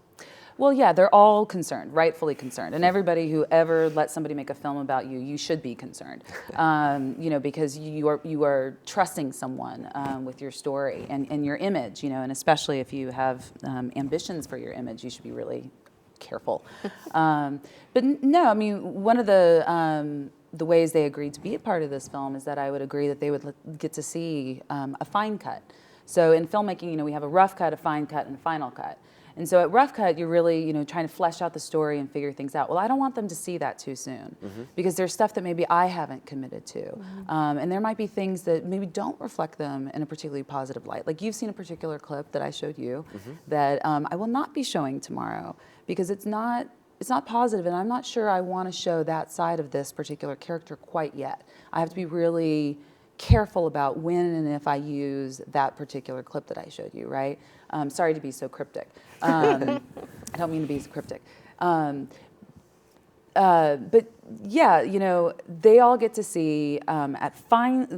Well, yeah, they're all concerned, rightfully concerned. And everybody who ever lets somebody make a film about you, you should be concerned. You know, because you are trusting someone with your story and your image, you know, and especially if you have ambitions for your image, you should be really careful. But no, I mean, one of the ways they agreed to be a part of this film is that I would agree that they would get to see a fine cut. So in filmmaking, you know, we have a rough cut, a fine cut, and a final cut. And so at rough cut, you're really, you know, trying to flesh out the story and figure things out. Well, I don't want them to see that too soon, because there's stuff that maybe I haven't committed to. And there might be things that maybe don't reflect them in a particularly positive light. Like, you've seen a particular clip that I showed you that I will not be showing tomorrow, because it's not positive, and I'm not sure I want to show that side of this particular character quite yet. I have to be really careful about when and if I use that particular clip that I showed you, right? Sorry to be so cryptic. I don't mean to be so cryptic. But yeah, you know, they all get to see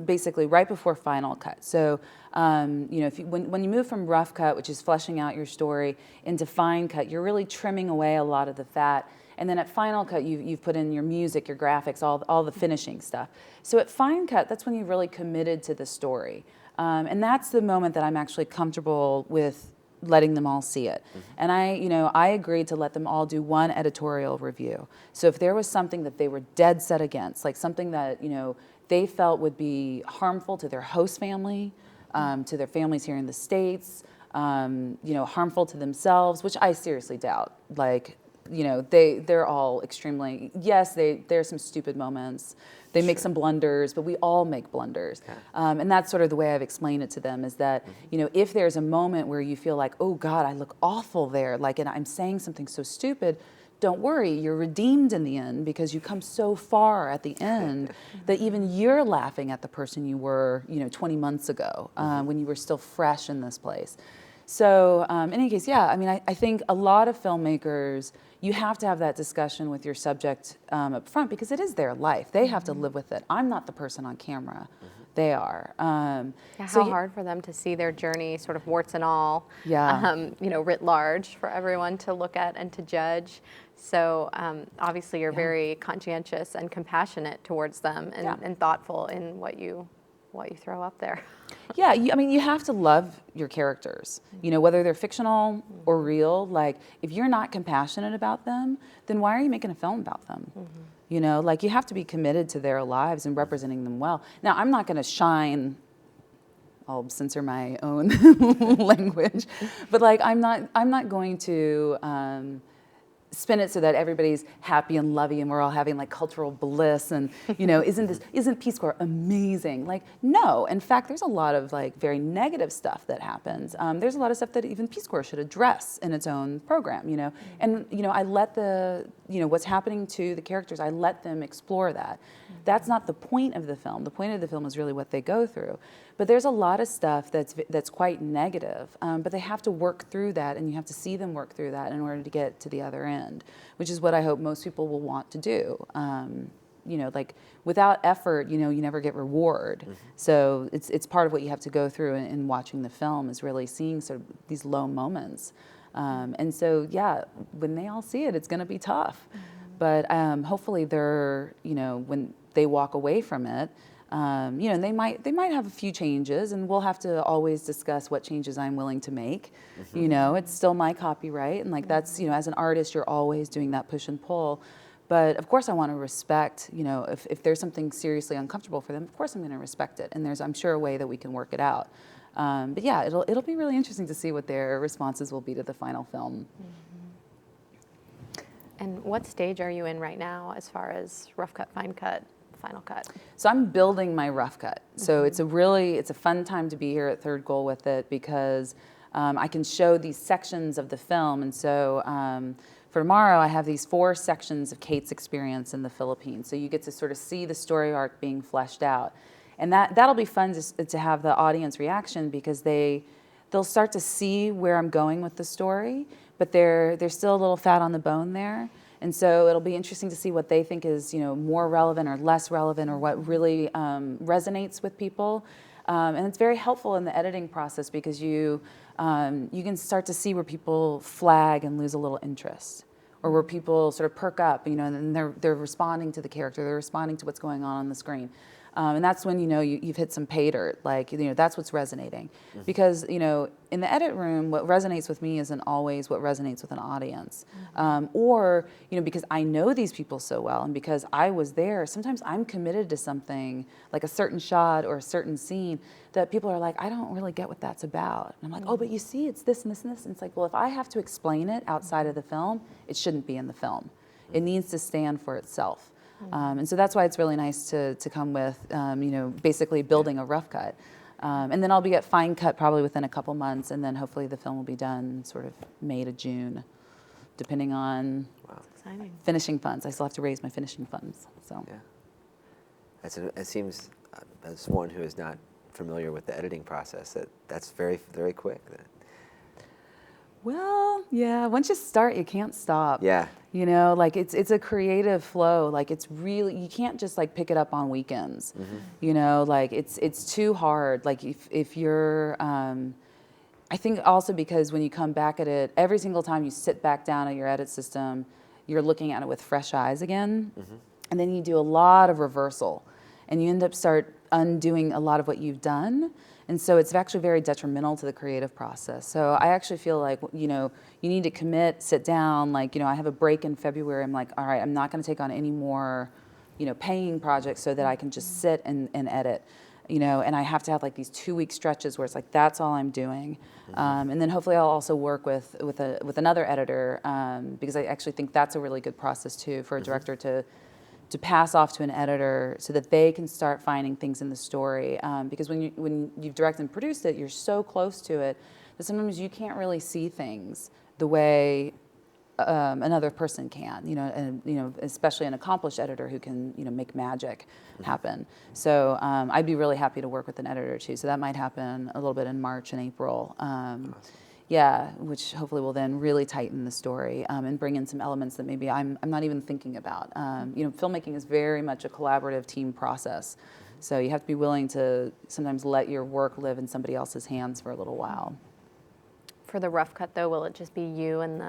basically right before final cut. So, you know, when you move from rough cut, which is fleshing out your story, into fine cut, you're really trimming away a lot of the fat. And then at final cut, you've put in your music, your graphics, all the finishing stuff. So at fine cut, that's when you've really committed to the story. And that's the moment that I'm actually comfortable with letting them all see it. And I agreed to let them all do one editorial review. So if there was something that they were dead set against, like something that, you know, they felt would be harmful to their host family, to their families here in the States, you know, harmful to themselves, which I seriously doubt. Like, you know, they're all extremely, yes, there's some stupid moments. They make some blunders, but we all make blunders. And that's sort of the way I've explained it to them, is that, you know, if there's a moment where you feel like, oh God, I look awful there, like, and I'm saying something so stupid, don't worry, you're redeemed in the end, because you come so far at the end that even you're laughing at the person you were, you know, 20 months ago, when you were still fresh in this place. So in any case, yeah, I mean, I think a lot of filmmakers, you have to have that discussion with your subject up front, because it is their life. They have to live with it. I'm not the person on camera. They are. How hard for them to see their journey, sort of warts and all, you know, writ large for everyone to look at and to judge. So obviously you're very conscientious and compassionate towards them, and thoughtful in what you throw up there. Yeah, I mean, you have to love your characters, you know, whether they're fictional or real. Like, if you're not compassionate about them, then why are you making a film about them? You know, like, you have to be committed to their lives and representing them well. Now, I'm not going to shine, I'll censor my own language, but like, I'm not going to spin it so that everybody's happy and lovey and we're all having like cultural bliss and, you know, isn't Peace Corps amazing? Like, no, in fact, there's a lot of like very negative stuff that happens. There's a lot of stuff that even Peace Corps should address in its own program, you know, and, you know, I let what's happening to the characters, I let them explore that. That's not the point of the film. The point of the film is really what they go through. But there's a lot of stuff that's quite negative, but they have to work through that, and you have to see them work through that in order to get to the other end, which is what I hope most people will want to do. You know, like without effort, you know, you never get reward. Mm-hmm. So it's part of what you have to go through in watching the film is really seeing sort of these low moments. And so, yeah, when they all see it, it's going to be tough. Mm-hmm. But hopefully they're, you know, when they walk away from it, you know, they might have a few changes, and we'll have to always discuss what changes I'm willing to make. Mm-hmm. You know, it's still my copyright, and like that's, you know, as an artist, you're always doing that push and pull. But of course, I want to respect, you know, if there's something seriously uncomfortable for them, of course I'm going to respect it, and there's, I'm sure, a way that we can work it out. But yeah, it'll be really interesting to see what their responses will be to the final film. Mm-hmm. And what stage are you in right now as far as rough cut, fine cut, final cut? So I'm building my rough cut. So it's a fun time to be here at Third Goal with it because I can show these sections of the film. And so for tomorrow, I have these 4 sections of Kate's experience in the Philippines. So you get to sort of see the story arc being fleshed out. And that'll be fun to have the audience reaction because they'll start to see where I'm going with the story, but they're still a little fat on the bone there. And so it'll be interesting to see what they think is, you know, more relevant or less relevant or what really resonates with people. And it's very helpful in the editing process because you can start to see where people flag and lose a little interest, or where people sort of perk up, you know, and they're responding to the character, they're responding to what's going on the screen. And that's when, you know, you've hit some pay dirt, like, you know, that's what's resonating. Mm-hmm. Because, you know, in the edit room, what resonates with me isn't always what resonates with an audience. Mm-hmm. Or, you know, because I know these people so well and because I was there, sometimes I'm committed to something, like a certain shot or a certain scene, that people are like, I don't really get what that's about. And I'm like, oh, but you see, it's this and this and this. And it's like, well, if I have to explain it outside of the film, it shouldn't be in the film. It needs to stand for itself. And so that's why it's really nice to come with, you know, basically building a rough cut. And then I'll be at fine cut probably within a couple months, and then hopefully the film will be done sort of May to June, depending on finishing funds. I still have to raise my finishing funds. So yeah, it seems, as one who is not familiar with the editing process, that's very, very quick. Well, yeah, once you start, you can't stop. Yeah. You know, like it's a creative flow. Like it's really, you can't just like pick it up on weekends. Mm-hmm. You know, like it's too hard. Like if you're, I think also because when you come back at it, every single time you sit back down at your edit system, you're looking at it with fresh eyes again. Mm-hmm. And then you do a lot of reversal and you end up start undoing a lot of what you've done. And so it's actually very detrimental to the creative process. So I actually feel like, you know, you need to commit, sit down. Like, you know, I have a break in February. I'm like, all right, I'm not going to take on any more, you know, paying projects so that I can just sit and edit, you know, and I have to have like these 2-week stretches where it's like, that's all I'm doing. Mm-hmm. And then hopefully I'll also work with another editor because I actually think that's a really good process too for a director to pass off to an editor so that they can start finding things in the story. Because when you've directed and produced it, you're so close to it that sometimes you can't really see things the way another person can, you know, and, you know, especially an accomplished editor who can, you know, make magic happen. So I'd be really happy to work with an editor too. So that might happen a little bit in March and April. Yeah, which hopefully will then really tighten the story and bring in some elements that maybe I'm not even thinking about. You know, filmmaking is very much a collaborative team process. So you have to be willing to sometimes let your work live in somebody else's hands for a little while. For the rough cut, though, will it just be you and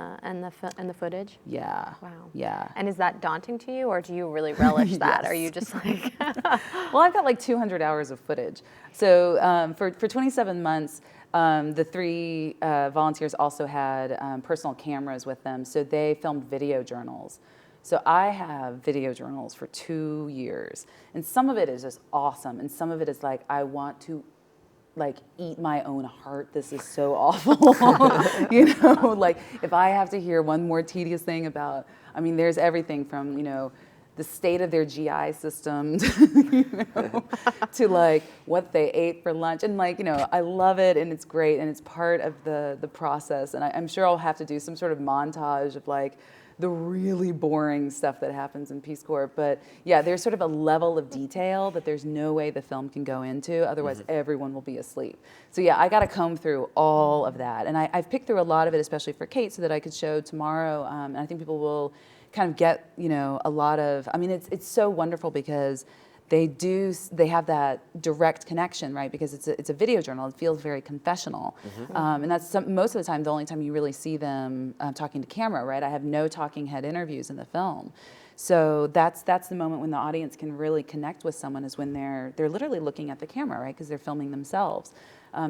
the footage? Yeah. Wow. Yeah. And is that daunting to you, or do you really relish that? Yes. Are you just like? Well, I've got like 200 hours of footage. So for 27 months, the 3 volunteers also had personal cameras with them, so they filmed video journals. So I have video journals for 2 years, and some of it is just awesome, and some of it is like I want to like eat my own heart. This is so awful. You know, like if I have to hear one more tedious thing about, I mean, there's everything from, you know, the state of their GI system to like what they ate for lunch. And like, you know, I love it and it's great and it's part of the process. And I'm sure I'll have to do some sort of montage of like the really boring stuff that happens in Peace Corps. But yeah, there's sort of a level of detail that there's no way the film can go into, otherwise everyone will be asleep. So yeah, I gotta comb through all of that. And I've picked through a lot of it, especially for Kate, so that I could show tomorrow. And I think people will kind of get, you know, a lot of, I mean, it's so wonderful because they have that direct connection, right? Because it's a video journal. It feels very confessional. And that's most of the time, the only time you really see them talking to camera, right? I have no talking head interviews in the film. So that's the moment when the audience can really connect with someone, is when they're literally looking at the camera, right? Because they're filming themselves.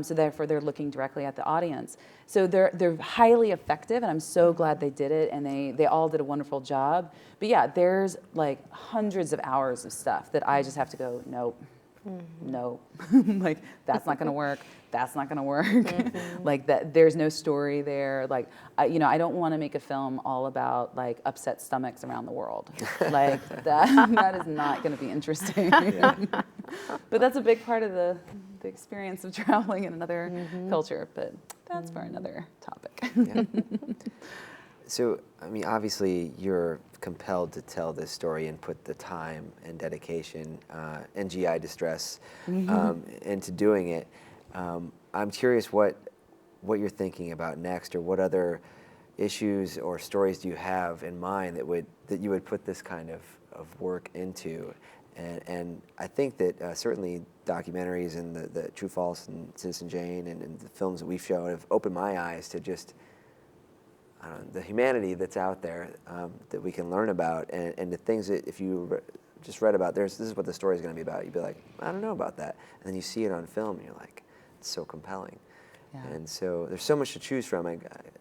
So therefore they're looking directly at the audience. So they're highly effective, and I'm so glad they did it, and they all did a wonderful job. But yeah, there's like hundreds of hours of stuff that I just have to go, nope, nope. Like, that's not gonna work. That's not gonna work. Like that, there's no story there. Like, you know, I don't want to make a film all about like upset stomachs around the world. Like that is not gonna be interesting. But that's a big part of the experience of traveling in another culture. But that's for another topic. So, I mean, obviously you're compelled to tell this story and put the time and dedication and GI distress into doing it. I'm curious what you're thinking about next, or what other issues or stories do you have in mind that you would put this kind of work into. And I think that certainly documentaries and the True False and Citizen Jane and the films that we've shown have opened my eyes to just the humanity that's out there that we can learn about, and the things that if you just read about, this is what the story is going to be about. You'd be like, I don't know about that. And then you see it on film and you're like, it's so compelling. Yeah. And so there's so much to choose from.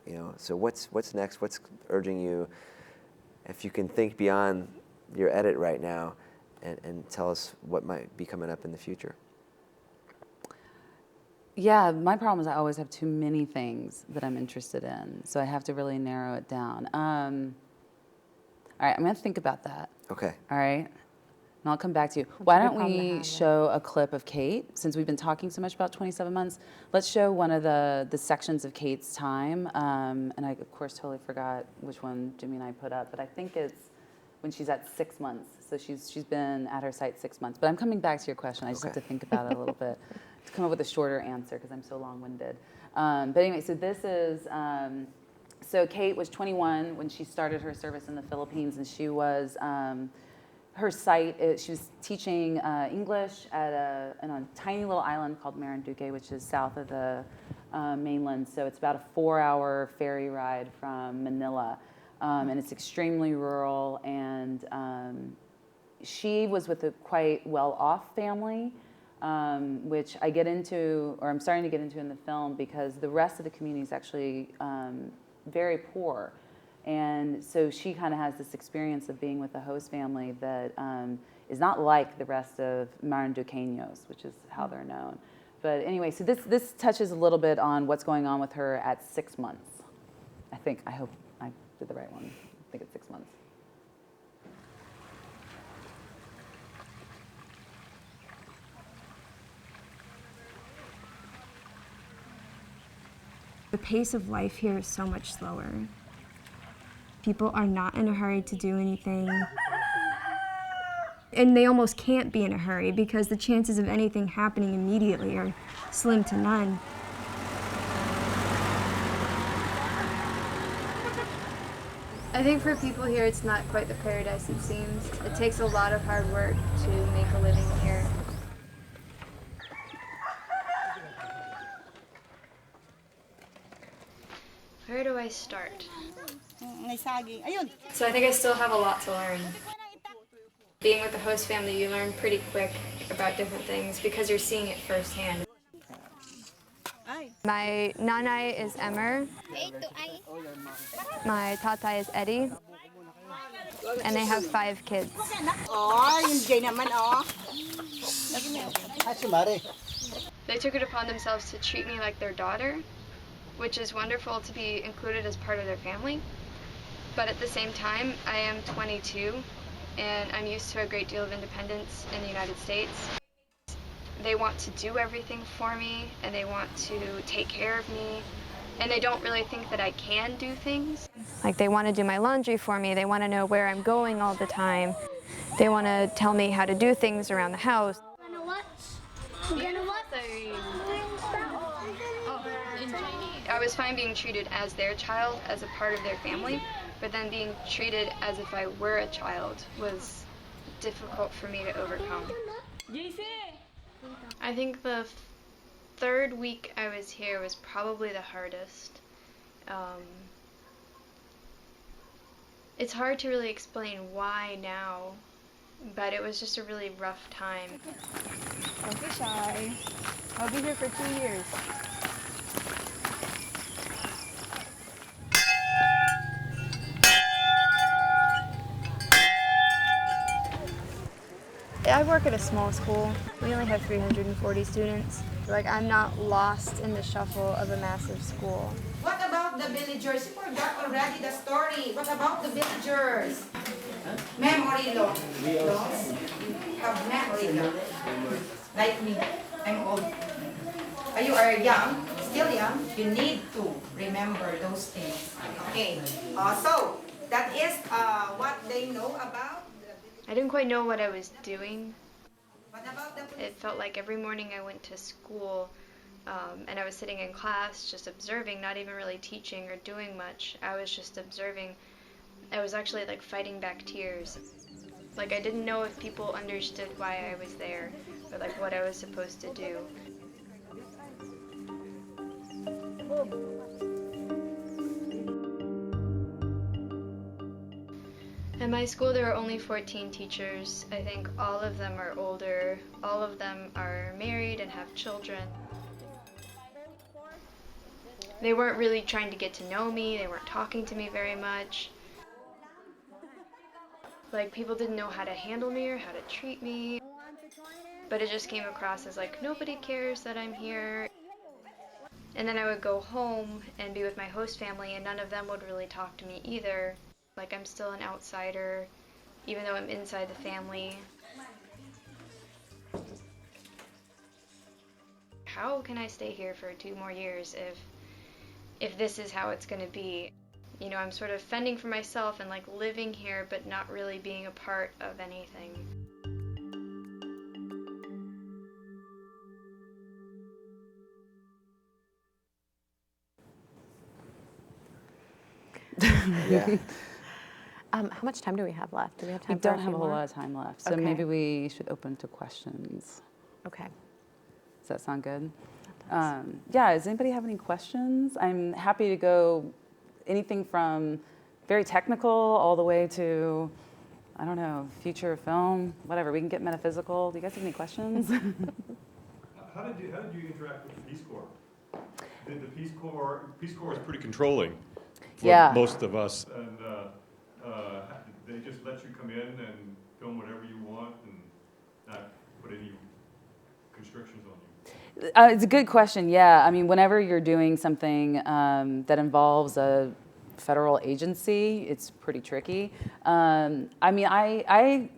You know, so what's next? What's urging you, if you can think beyond your edit right now, and tell us what might be coming up in the future? Yeah, my problem is I always have too many things that I'm interested in, so I have to really narrow it down. All right, I'm gonna think about that. Okay. All right, and I'll come back to you. Why don't we show a clip of Kate, since we've been talking so much about 27 months? Let's show one of the sections of Kate's time, and I, of course, totally forgot which one Jimmy and I put up, but I think it's when she's at 6 months. So she's been at her site 6 months. But I'm coming back to your question. I just have to think about it a little bit to come up with a shorter answer, because I'm so long-winded. But anyway, so this is, so Kate was 21 when she started her service in the Philippines, and she was, her site, she was teaching English in a tiny little island called Marinduque, which is south of the mainland. So it's about a 4-hour ferry ride from Manila. And it's extremely rural, and she was with a quite well-off family, which I get into, or I'm starting to get into in the film, because the rest of the community is actually very poor. And so she kind of has this experience of being with a host family that is not like the rest of Marinduqueños, which is how they're known. But anyway, so this touches a little bit on what's going on with her at 6 months. I hope I did the right one. I think it's 6 months. The pace of life here is so much slower. People are not in a hurry to do anything. And they almost can't be in a hurry, because the chances of anything happening immediately are slim to none. I think for people here, it's not quite the paradise it seems. It takes a lot of hard work to make a living here. Where do I start? So I think I still have a lot to learn. Being with the host family, you learn pretty quick about different things because you're seeing it firsthand. My nanay is Emmer. My tatai is Eddie. And they have 5 kids. They took it upon themselves to treat me like their daughter, which is wonderful to be included as part of their family. But at the same time, I am 22, and I'm used to a great deal of independence in the United States. They want to do everything for me, and they want to take care of me, and they don't really think that I can do things. Like, they want to do my laundry for me, they want to know where I'm going all the time, they want to tell me how to do things around the house. I was fine being treated as their child, as a part of their family, but then being treated as if I were a child was difficult for me to overcome. I think the third week I was here was probably the hardest. It's hard to really explain why now, but it was just a really rough time. Don't be shy. I'll be here for 2 years. I work at a small school. We only have 340 students. Like, I'm not lost in the shuffle of a massive school. What about the villagers? You forgot already the story. What about the villagers? Memory loss. Have memory loss. Like me. I'm old. You are young, still young. You need to remember those things. Okay. So, that is what they know about. I didn't quite know what I was doing. It felt like every morning I went to school and I was sitting in class just observing, not even really teaching or doing much. I was just observing. I was actually like fighting back tears. Like, I didn't know if people understood why I was there or like what I was supposed to do. At my school, there are only 14 teachers. I think all of them are older. All of them are married and have children. They weren't really trying to get to know me. They weren't talking to me very much. Like, people didn't know how to handle me or how to treat me. But it just came across as like, nobody cares that I'm here. And then I would go home and be with my host family, and none of them would really talk to me either. Like, I'm still an outsider, even though I'm inside the family. How can I stay here for 2 more years if this is how it's going to be? You know, I'm sort of fending for myself and like living here, but not really being a part of anything. Yeah. How much time do we have left? Do we have time We for don't a have few a whole more? lot of time left, so Okay. maybe we should open to questions. Okay. Does that sound good? Yeah, does anybody have any questions? I'm happy to go anything from very technical all the way to, I don't know, future of film, whatever. We can get metaphysical. Do you guys have any questions? How did you interact with the Peace Corps? Did the Peace Corps is pretty controlling for Yeah. most of us, and they just let you come in and film whatever you want and not put any constrictions on you? It's a good question, yeah. I mean, whenever you're doing something that involves a federal agency, it's pretty tricky. I mean, I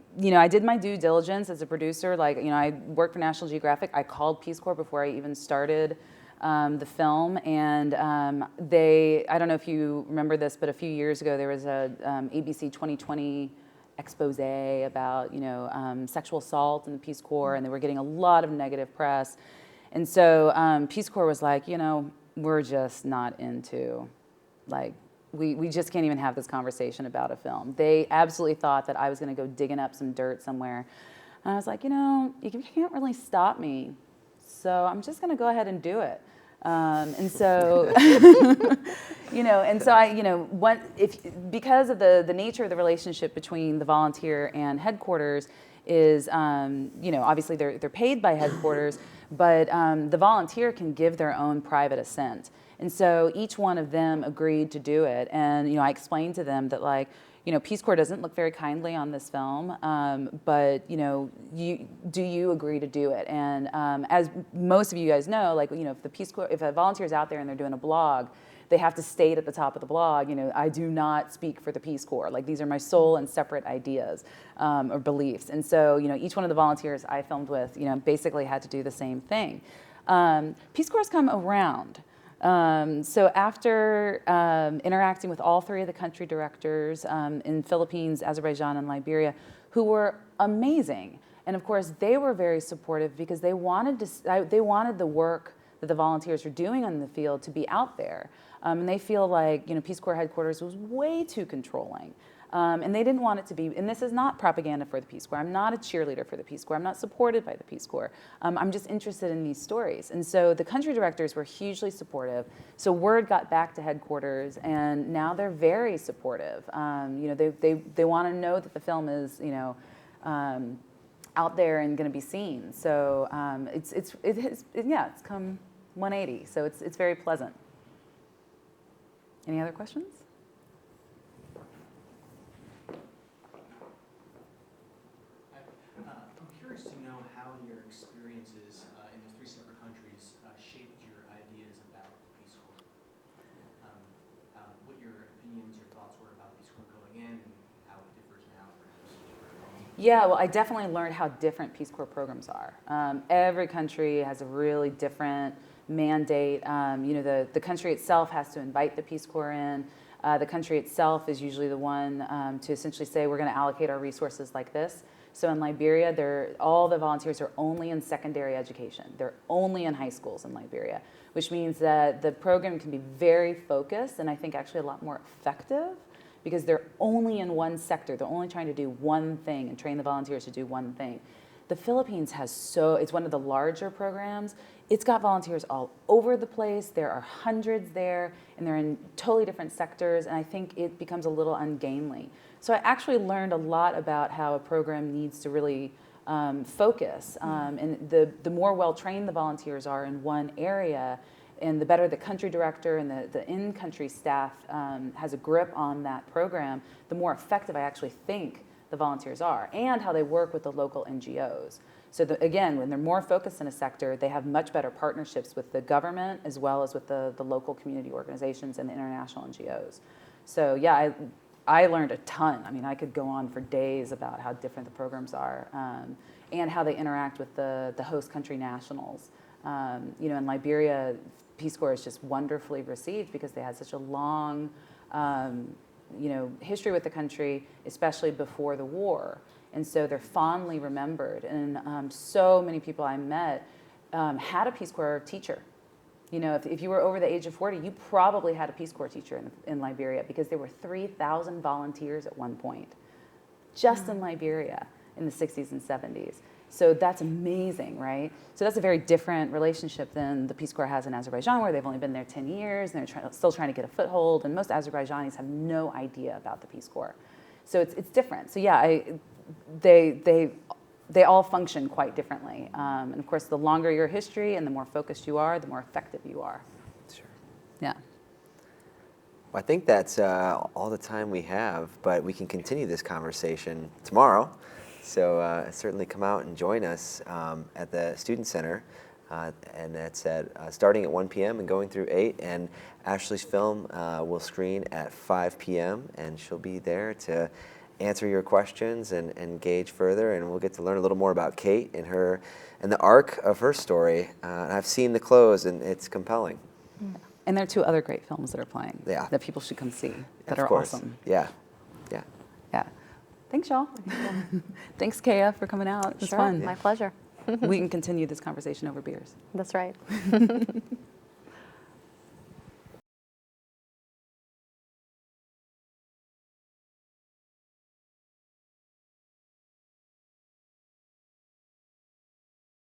did my due diligence as a producer. Like, I worked for National Geographic. I called Peace Corps before I even started the film, and I don't know if you remember this, but a few years ago there was a ABC 2020 expose about sexual assault in the Peace Corps, and they were getting a lot of negative press. And so Peace Corps was like, we're just not into, like, we just can't even have this conversation about a film. They absolutely thought that I was going to go digging up some dirt somewhere. And I was like, you can't really stop me. So I'm just going to go ahead and do it. And so, because of the nature of the relationship between the volunteer and headquarters is, obviously they're paid by headquarters, but the volunteer can give their own private assent. And so each one of them agreed to do it. And, I explained to them that, like, Peace Corps doesn't look very kindly on this film, but do you agree to do it? And as most of you guys know, like, if the Peace Corps, if a volunteer is out there and they're doing a blog, they have to state at the top of the blog, I do not speak for the Peace Corps. Like, these are my sole and separate ideas or beliefs. And so, each one of the volunteers I filmed with, basically had to do the same thing. Peace Corps come around. So after interacting with all three of the country directors in Philippines, Azerbaijan, and Liberia, who were amazing, and of course they were very supportive because they wanted the work that the volunteers are doing on the field to be out there, and they feel like Peace Corps headquarters was way too controlling. And they didn't want it to be, and this is not propaganda for the Peace Corps. I'm not a cheerleader for the Peace Corps. I'm not supported by the Peace Corps. I'm just interested in these stories. And so the country directors were hugely supportive. So word got back to headquarters, and now they're very supportive. They want to know that the film is, out there and going to be seen. So it's come 180. So it's very pleasant. Any other questions? To know how your experiences in those 3 separate countries shaped your ideas about the Peace Corps. What your opinions, your thoughts were about Peace Corps going in, and how it differs now, perhaps. Yeah, well, I definitely learned how different Peace Corps programs are. Every country has a really different mandate. The country itself has to invite the Peace Corps in. The country itself is usually the one to essentially say, we're going to allocate our resources like this. So in Liberia, all the volunteers are only in secondary education. They're only in high schools in Liberia, which means that the program can be very focused and I think actually a lot more effective because they're only in one sector. They're only trying to do one thing and train the volunteers to do one thing. The Philippines it's one of the larger programs. It's got volunteers all over the place. There are hundreds there, and they're in totally different sectors, and I think it becomes a little ungainly. So I actually learned a lot about how a program needs to really focus, and the more well-trained the volunteers are in one area, and the better the country director and the in-country staff has a grip on that program, the more effective I actually think the volunteers are, and how they work with the local NGOs. So again, when they're more focused in a sector, they have much better partnerships with the government as well as with the local community organizations and the international NGOs. So yeah, I learned a ton. I mean, I could go on for days about how different the programs are and how they interact with the host country nationals. In Liberia, Peace Corps is just wonderfully received because they had such a long history with the country, especially before the war. And so they're fondly remembered. And so many people I met had a Peace Corps teacher. If you were over the age of 40, you probably had a Peace Corps teacher in Liberia because there were 3,000 volunteers at one point, just in Liberia in the 60s and 70s. So that's amazing, right? So that's a very different relationship than the Peace Corps has in Azerbaijan, where they've only been there 10 years, and they're still trying to get a foothold, and most Azerbaijanis have no idea about the Peace Corps. So it's different. So yeah, they all function quite differently. And of course, the longer your history and the more focused you are, the more effective you are. Sure. Yeah. Well, I think that's all the time we have, but we can continue this conversation tomorrow. So certainly come out and join us at the Student Center. And that's starting at 1 p.m. and going through 8. And Ashley's film will screen at 5 p.m. and she'll be there to answer your questions and engage further. And we'll get to learn a little more about Kate and the arc of her story. And I've seen the close, and it's compelling. And there are 2 other great films that are playing that people should come see that are awesome. Yeah. Thanks, y'all. Thanks, Keija, for coming out. It was fun. My pleasure. We can continue this conversation over beers. That's right.